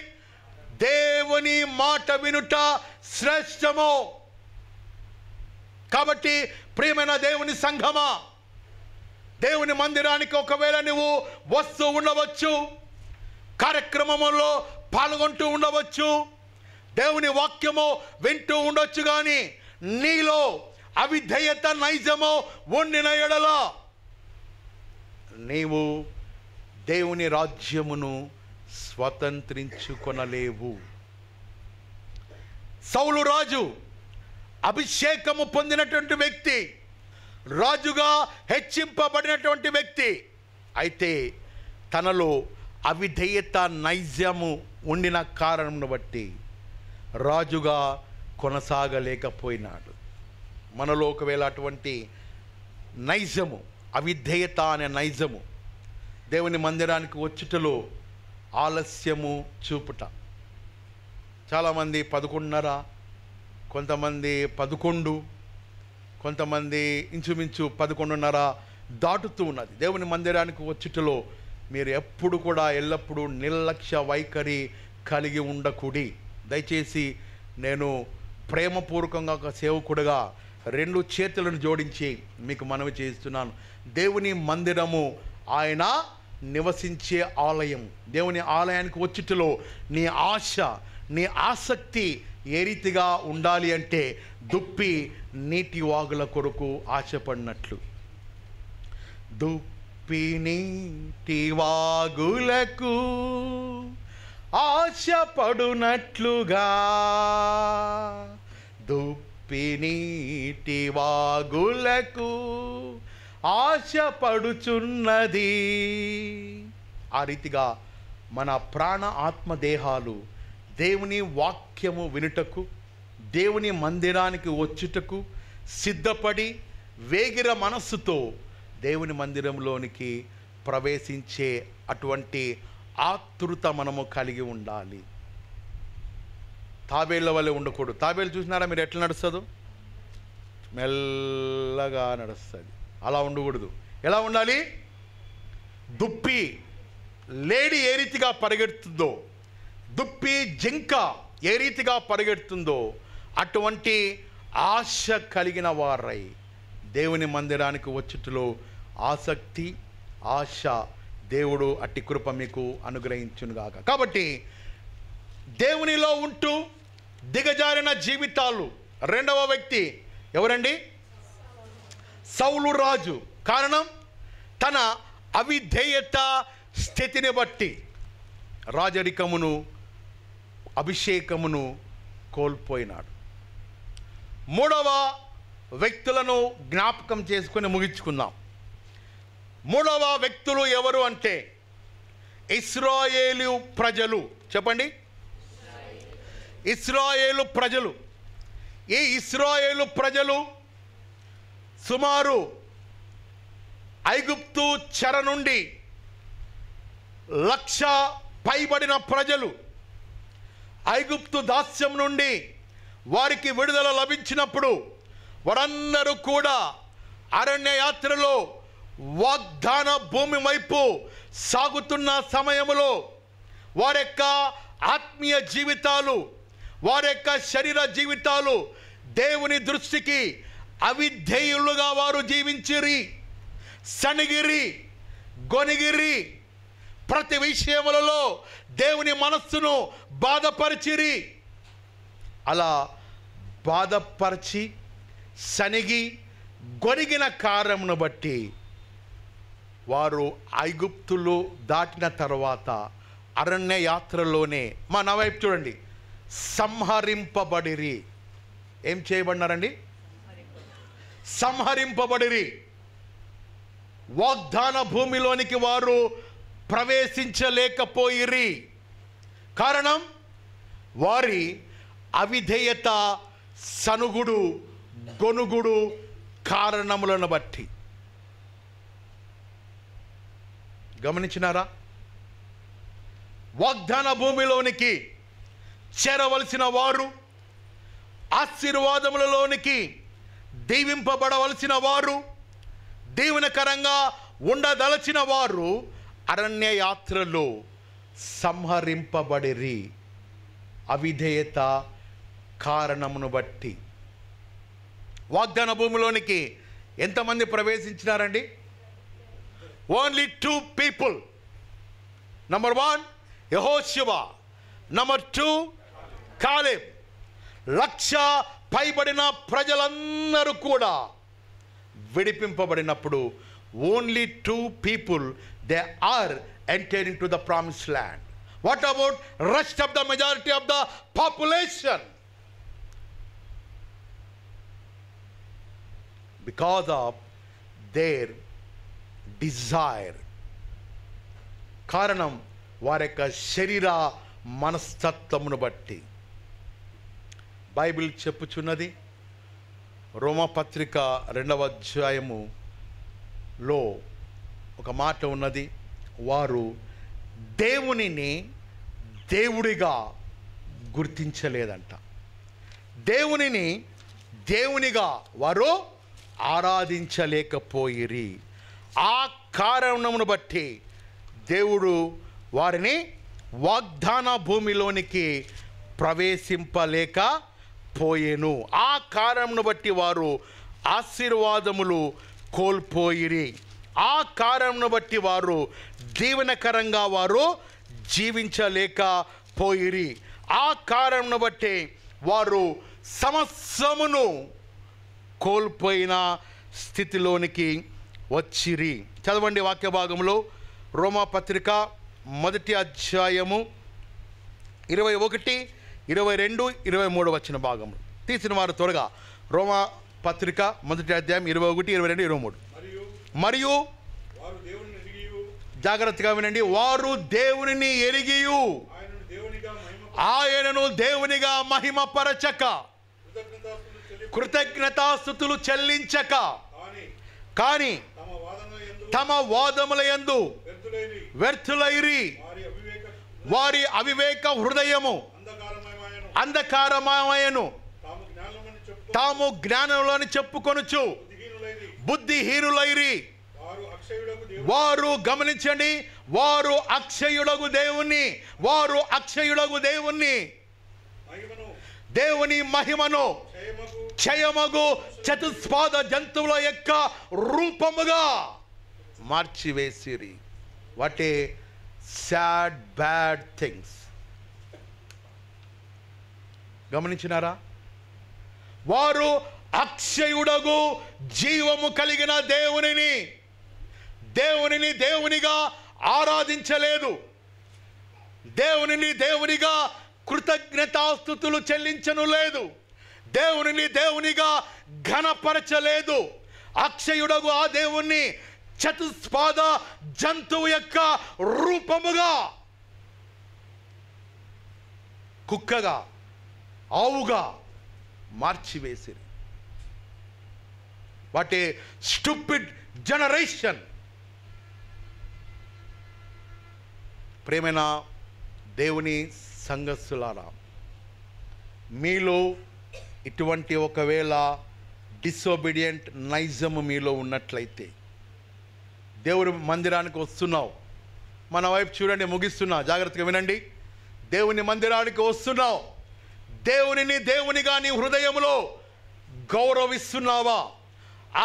దేవుని మాట వినుట శ్రేష్టము. కాబట్టి ప్రియమైన దేవుని సంఘమా, దేవుని మందిరానికి ఒకవేళ నువ్వు వస్తూ ఉండవచ్చు, కార్యక్రమంలో పాల్గొంటూ ఉండవచ్చు, దేవుని వాక్యము వింటూ ఉండొచ్చు, కానీ నీలో అవిధేయత నైజము ఉండిన ఎడల నీవు దేవుని రాజ్యమును స్వతంత్రించుకొనలేవు. సౌలు రాజు అభిషేకము పొందినటువంటి వ్యక్తి, రాజుగా హెచ్చింపబడినటువంటి వ్యక్తి. అయితే తనలో అవిధేయత నైజము ఉండిన కారణమును బట్టి రాజుగా కొనసాగలేకపోయినాడు. మనలో ఒకవేళ అటువంటి నైజము, అవిధేయత అనే నైజము, దేవుని మందిరానికి వచ్చుటలో ఆలస్యము చూపుట, చాలామంది 11:30, కొంతమంది 11, కొంతమంది ఇంచుమించు 11:30 దాటుతూ ఉన్నది. దేవుని మందిరానికి వచ్చుటలో మీరు ఎప్పుడు కూడా ఎల్లప్పుడూ నిర్లక్ష్య వైఖరి కలిగి ఉండకూడి. దయచేసి నేను ప్రేమపూర్వకంగా ఒక సేవకుడుగా 2 చేతులను జోడించి మీకు మనవి చేస్తున్నాను. దేవుని మందిరము ఆయన నివసించే ఆలయం. దేవుని ఆలయానికి వచ్చుటలో నీ ఆశ, నీ ఆసక్తి ఏ రీతిగా ఉండాలి అంటే, దుప్పి నీటి వాగుల కొరకు ఆశపడినట్లు, దుప్పి నీటి వాగులకు ఆశపడునట్లుగా, దుప్పి నీటి వాగులకు ఆశపడుచున్నది. ఆ రీతిగా మన ప్రాణ ఆత్మదేహాలు దేవుని వాక్యము వినుటకు, దేవుని మందిరానికి వచ్చుటకు సిద్ధపడి వేగిర మనస్సుతో దేవుని మందిరంలోనికి ప్రవేశించే అటువంటి ఆతృత మనము కలిగి ఉండాలి. తాబేళ్ళ వల్లే ఉండకూడదు. తాబేలు చూసినారా మీరు ఎట్లా నడుస్తుందో? మెల్లగా నడుస్తుంది. అలా ఉండకూడదు. ఎలా ఉండాలి? దుప్పి లేడి ఏ రీతిగా పరిగెడుతుందో, దుప్పి జింక ఏ రీతిగా పరిగెడుతుందో, అటువంటి ఆశ కలిగిన వారై దేవుని మందిరానికి వచ్చుటలో ఆసక్తి, ఆశ, దేవుడు అట్టి కృప మీకు అనుగ్రహించునుగాక. కాబట్టి దేవునిలో ఉంటూ దిగజారిన జీవితాలు. రెండవ వ్యక్తి ఎవరండి? సౌలు రాజు. కారణం తన అవిధేయత స్థితిని బట్టి రాజరికమును, అభిషేకమును కోల్పోయినాడు. మూడవ వ్యక్తులను జ్ఞాపకం చేసుకొని ముగించుకుందాం. మూడవ వ్యక్తులు ఎవరు అంటే ఇశ్రాయేలు ప్రజలు. చెప్పండి, ఇశ్రాయేలు ప్రజలు. ఈ ఇశ్రాయేలు ప్రజలు సుమారు ఐగుప్తు చెర నుండి 1,00,000 పైబడిన ప్రజలు ఐగుప్తు దాస్యం నుండి వారికి విడుదల లభించినప్పుడు వారందరూ కూడా అరణ్య యాత్రలో వాగ్దాన భూమి వైపు సాగుతున్న సమయంలో వారి యొక్క ఆత్మీయ జీవితాలు, వారి యొక్క శరీర జీవితాలు దేవుని దృష్టికి అవిధేయులుగా వారు జీవించిరి, సణిగిరి, గొనిగిరి, ప్రతి విషయములలో దేవుని మనస్సును బాధపరిచిరి. అలా బాధపరిచి సణిగి గొనిగిన కారణమును బట్టి వారు ఐగుప్తులు దాటిన తర్వాత అరణ్య యాత్రలోనే, మా నా వైపు చూడండి, సంహరింపబడిరి. ఏం చేయబడినారండి? సంహరింపబడిరి. వాగ్దాన భూమిలోనికి వారు ప్రవేశించలేకపోయిరి. కారణం వారి అవిధేయత, సనుగుడు, గొనుగుడు కారణములను బట్టి. గమనించినారా? వాగ్దాన భూమిలోనికి చేరవలసిన వారు, ఆశీర్వాదములలోనికి దీవింపబడవలసిన వారు, దీవెనకరంగా ఉండదలచిన వారు అరణ్య యాత్రలో సంహరింపబడిరి అవిధేయత కారణమును బట్టి. వాగ్దాన భూమిలోనికి ఎంతమంది ప్రవేశించినారండి? Only 2 people. నంబర్ 1 యెహోషువ, నంబర్ 2 కాలేబ్. 1,00,000 పైబడిన ప్రజలందరూ కూడా విడిపింపబడినప్పుడు only 2 people they are entered into the promised land. What about rest of the majority of the population? Because of their desire. కారణం వారి యొక్క శరీర మనస్తత్వమును బట్టి. బైబిల్ చెప్పుచున్నది, రోమపత్రిక 2వ అధ్యాయములో ఒక మాట ఉన్నది, వారు దేవునిని దేవుడిగా గుర్తించలేదంట. దేవునిని దేవునిగా వారు ఆరాధించలేకపోయిరి. ఆ కారణమును బట్టి దేవుడు వారిని వాగ్దాన భూమిలోనికి ప్రవేశింపలేకపోయెను. ఆ కారణమును బట్టి వారు ఆశీర్వాదములు కోల్పోయిరి. ఆ కారణమును బట్టి వారు దీవెనకరంగా వారు జీవించలేకపోయిరి. ఆ కారణమును బట్టి వారు సమస్తమును కోల్పోయిన స్థితిలోనికి వచ్చిరి. చదవండి వాక్య భాగంలో, రోమాపత్రిక 1వ అధ్యాయము 21, 22, 23 వచ్చిన భాగము. తీసిన వారు త్వరగా. రోమాపత్రిక 1వ అధ్యాయం 21, 22, 23. మరియు జాగ్రత్తగా వినండి, వారు దేవునిని ఎరిగియు ఆయనను దేవునిగా మహిమపరచక, కృతజ్ఞతాస్తుతులు చెల్లించక, కానీ తమ వాదముల యందు వ్యర్థులైరి. వారి అవివేక హృదయము అంధకారమయను, తాము జ్ఞానములని చెప్పుకొనుచు బుద్ధిహీనులైరి. వారు గమనించండి, వారు అక్షయుడగు దేవుణ్ణి, వారు అక్షయుడగు దేవుణ్ణి, దేవుని మహిమను క్షయమగు చతుస్పాద జంతువుల యొక్క రూపముగా మార్చివేసిరి. What a sad bad things. గమనించినారా? వారు అక్షయుడగు జీవము కలిగిన దేవునిని దేవునిగా ఆరాధించలేదు. దేవునిని దేవునిగా కృతజ్ఞతాస్తుతులు చెల్లించను లేదు. దేవునిని దేవునిగా ఘనపరచలేదు. అక్షయుడగు ఆ దేవుణ్ణి చతుస్పాద జంతువు యొక్క రూపముగా, కుక్కగా, ఆవుగా మార్చివేసిరి. What a stupid generation. ప్రేమైన దేవుని సంఘస్థులారా, మీలో ఇటువంటి ఒకవేళ డిసోబీడియంట్ నైజము మీలో ఉన్నట్లయితే, దేవుని మందిరానికి వస్తున్నావు, మన వైపు చూడండి, ముగిస్తున్నా, జాగ్రత్తగా వినండి. దేవుని మందిరానికి వస్తున్నావు, దేవునిని దేవునిగా నీ హృదయంలో గౌరవిస్తున్నావా?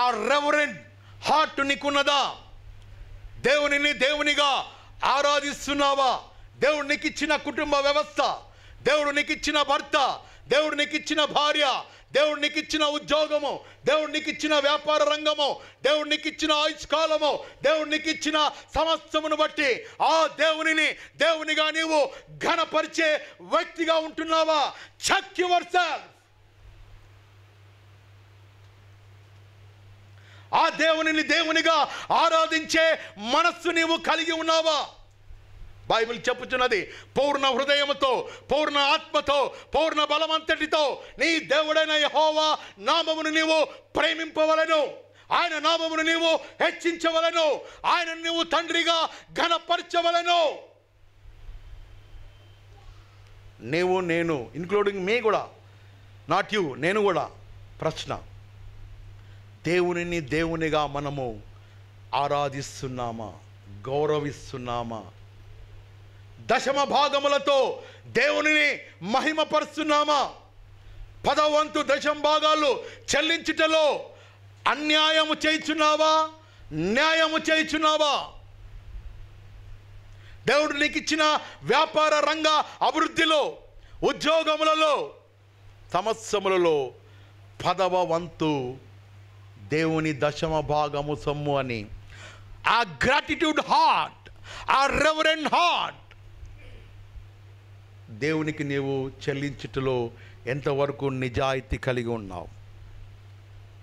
ఆ రెవరెంట్ హార్ట్ నీకున్నదా? దేవునిని దేవునిగా ఆరాధిస్తున్నావా? దేవుడు నీకు ఇచ్చిన కుటుంబ వ్యవస్థ, దేవుడు నీకు ఇచ్చిన భర్త, దేవుడు నీకు ఇచ్చిన భార్య, దేవుడు నీకు ఇచ్చిన ఉద్యోగము, దేవుడు నీకు ఇచ్చిన వ్యాపార రంగము, దేవుడు నీకు ఇచ్చిన ఆయుష్కాలము, దేవుడు నీకు ఇచ్చిన సమస్తమును బట్టి ఆ దేవునిని దేవునిగా నీవు ఘనపరిచే వ్యక్తిగా ఉంటున్నావా? Check yourself. ఆ దేవునిని దేవునిగా ఆరాధించే మనస్సు నీవు కలిగి ఉన్నావా? బైబిల్ చెప్పుచున్నది, పూర్ణ హృదయముతో, పూర్ణ ఆత్మతో, పూర్ణ బలమంతటితో నీ దేవుడైన యెహోవా నామమును నీవు ప్రేమింపవలెను. ఆయన నామమును నీవు హెచ్చించవలెను, ఆయన నీవు తండ్రిగా ఘనపరచవలెను. నీవు, నేను, ఇంక్లూడింగ్ మీ కూడా, నాట్ యు, నేను కూడా. ప్రశ్న, దేవునిని దేవునిగా మనము ఆరాధిస్తున్నామా, గౌరవిస్తున్నామా? దశమ భాగములతో దేవునిని మహిమపరుస్తున్నామా? 10వ వంతు దశమ భాగాలు చెల్లించుటలో అన్యాయము చేయుచున్నావా, న్యాయము చేయుచున్నావా? దేవుడు నీకు ఇచ్చిన వ్యాపార రంగ అభివృద్ధిలో, ఉద్యోగములలో, సమస్యములలో 10వ వంతు దేవుని దశమ భాగము సొమ్ము అని ఆ గ్రాటిట్యూడ్ హార్ట్, ఆ రెవరెంట్ హార్ట్ దేవునికి నీవు చెల్లించుటలో ఎంతవరకు నిజాయితీ కలిగి ఉన్నావు?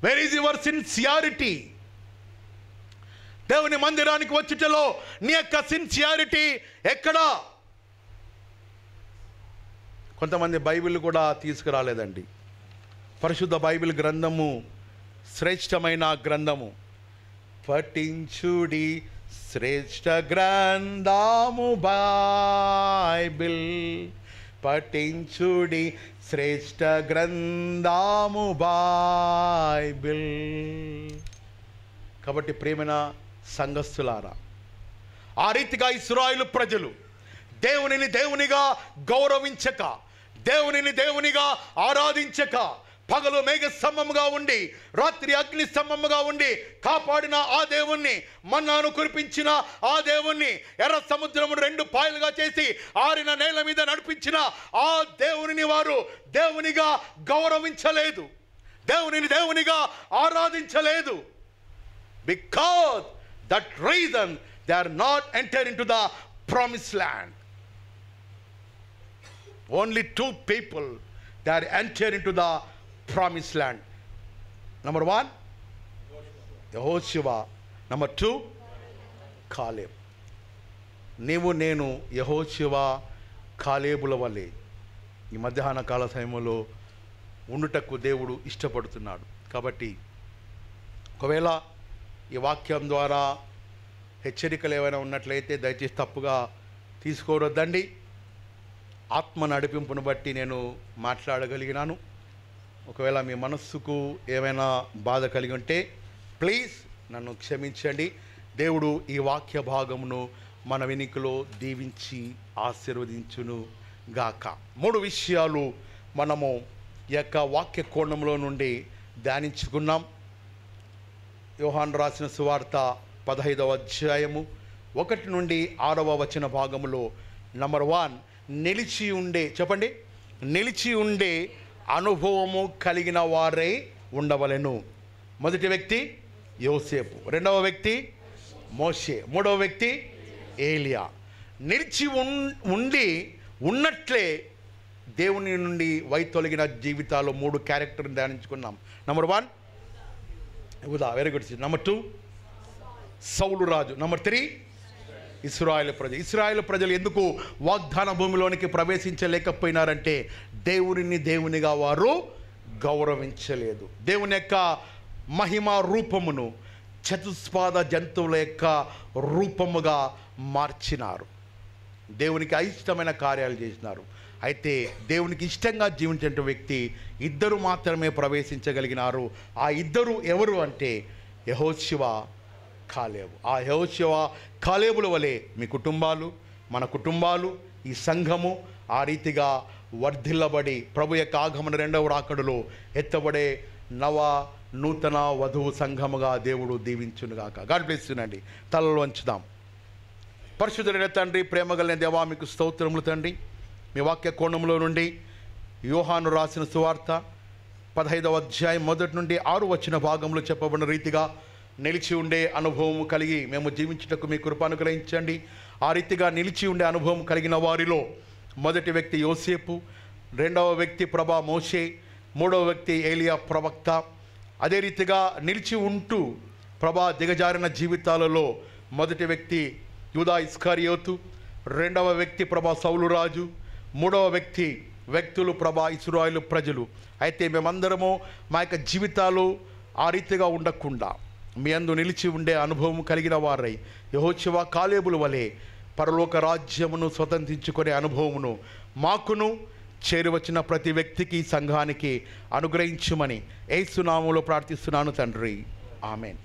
Where is your sincerity? దేవుని మందిరానికి వచ్చుటలో నీ యొక్క సిన్సియారిటీ ఎక్కడా? కొంతమంది బైబిల్ కూడా తీసుకురాలేదండి. పరిశుద్ధ బైబిల్ గ్రంథము శ్రేష్టమైన గ్రంథము. పఠించుడి శ్రేష్ఠ గ్రంథము బైబిల్, పఠించుడి శ్రేష్ఠ గ్రంథము బైబిల్. కాబట్టి ప్రేమైన సంఘస్థులారా, ఆ రీతిగా ఇశ్రాయేలు ప్రజలు దేవునిని దేవునిగా గౌరవించక, దేవునిని దేవునిగా ఆరాధించక, పగలు మేఘ స్తంభముగా ఉండి, రాత్రి అగ్ని స్తంభముగా ఉండి కాపాడిన ఆ దేవుణ్ణి, మన్నాను కురిపించిన ఆ దేవుణ్ణి, ఎర్ర సముద్రమును 2 పాయలుగా చేసి ఆరిన నేల మీద నడిపించిన ఆ దేవునిని వారు దేవునిగా గౌరవించలేదు, దేవునిని దేవునిగా ఆరాధించలేదు. Because that reason they are not enter into the promised land. Only 2 people they are entered into the promised land. Number 1, Yehoshua. Number 2, Caleb. నీవు నేను యెహోషువ కాలేబుల వలె ఈ మధ్యాహ్న కాల సమయంలో ఉండుటకు దేవుడు ఇష్టపడుతున్నాడు. కాబట్టి ఒకవేళ ఈ వాక్యం ద్వారా హెచ్చరికలు ఏమైనా ఉన్నట్లయితే దయచేసి తప్పుగా తీసుకోవద్దండి. ఆత్మ నడిపింపును బట్టి నేను మాట్లాడగలిగినాను. ఒకవేళ మీ మనస్సుకు ఏమైనా బాధ కలిగి ఉంటే ప్లీజ్ నన్ను క్షమించండి. దేవుడు ఈ వాక్య భాగమును మన వెనుకలో దీవించి ఆశీర్వదించును గాక. 3 విషయాలు మనము ఈ యొక్క వాక్య కోణంలో నుండి ధ్యానించుకున్నాం. యోహాను రాసిన సువార్త 15వ అధ్యాయము 1 నుండి 6వ వచన భాగములో నంబర్ 1, నిలిచి ఉండే, చెప్పండి, నిలిచి ఉండే అనుభవము కలిగిన వారై ఉండవలెను. మొదటి వ్యక్తి యోసేపు, రెండవ వ్యక్తి మోషే, మూడవ వ్యక్తి ఏలియా. నిలిచి ఉండి ఉన్నట్లే దేవుని నుండి వైతొలగిన జీవితాల్లో 3 క్యారెక్టర్ని ధ్యానించుకున్నాం. నంబర్ 1 యూదా, వెరీ గుడ్. నంబర్ 2 సౌలు రాజు. నంబర్ 3 ఇశ్రాయేలు ప్రజలు. ఇశ్రాయేలు ప్రజలు ఎందుకు వాగ్దాన భూమిలోనికి ప్రవేశించలేకపోయినారంటే దేవునిని దేవునిగా వారు గౌరవించలేదు. దేవుని యొక్క మహిమ రూపమును చతుస్పాద జంతువుల యొక్క రూపముగా మార్చినారు. దేవునికి అయిష్టమైన కార్యాలు చేసినారు. అయితే దేవునికి ఇష్టంగా జీవించే వ్యక్తి 2 మాత్రమే ప్రవేశించగలిగినారు. ఆ 2 ఎవరు అంటే యెహోషువ, కాలేబు. ఆ యెహోషువ కాలేబుల వలె మీ కుటుంబాలు, మన కుటుంబాలు, ఈ సంఘము ఆ రీతిగా వర్ధిల్లబడి ప్రభు యొక్క ఆగమన 2వ రాకడలో ఎత్తబడే నూతన వధువు సంఘముగా దేవుడు దీవించునుగాక. గాడ్ బ్లెస్ యు నండి. తలలు వంచుదాం. పరిశుద్ధుడైన తండ్రి, ప్రేమగలిగిన దేవా, మీకు స్తోత్రములు తండ్రి. మీ వాక్య కోణంలో నుండి యోహాను రాసిన సువార్త 15వ అధ్యాయం 1 నుండి 6 వచన భాగంలో చెప్పబడిన రీతిగా నిలిచి ఉండే అనుభవం కలిగి మేము జీవించుటకు మీ కృప అనుగ్రహించండి. ఆ రీతిగా నిలిచి ఉండే అనుభవం కలిగిన వారిలో మొదటి వ్యక్తి యోసేపు, రెండవ వ్యక్తి మోషే, మూడవ వ్యక్తి ఏలియా ప్రవక్త. అదే రీతిగా నిలిచి ఉంటూ దిగజారిన జీవితాలలో మొదటి వ్యక్తి యూదా ఇస్కరియోతు, రెండవ వ్యక్తి సౌలు రాజు, మూడవ వ్యక్తులు ఇశ్రాయేలు ప్రజలు. అయితే మేమందరము మా యొక్క జీవితాలు ఆ రీతిగా ఉండకుండా మీ అందు నిలిచి ఉండే అనుభవం కలిగిన వారై యెహోషువ కాలేబుల వలె పరలోక రాజ్యమును స్వతంత్రించుకునే అనుభవమును మాకును చేరువచ్చిన ప్రతి వ్యక్తికి సంఘానికి అనుగ్రహించుమని యేసు నామములో ప్రార్థిస్తున్నాను తండ్రి. ఆమేన్.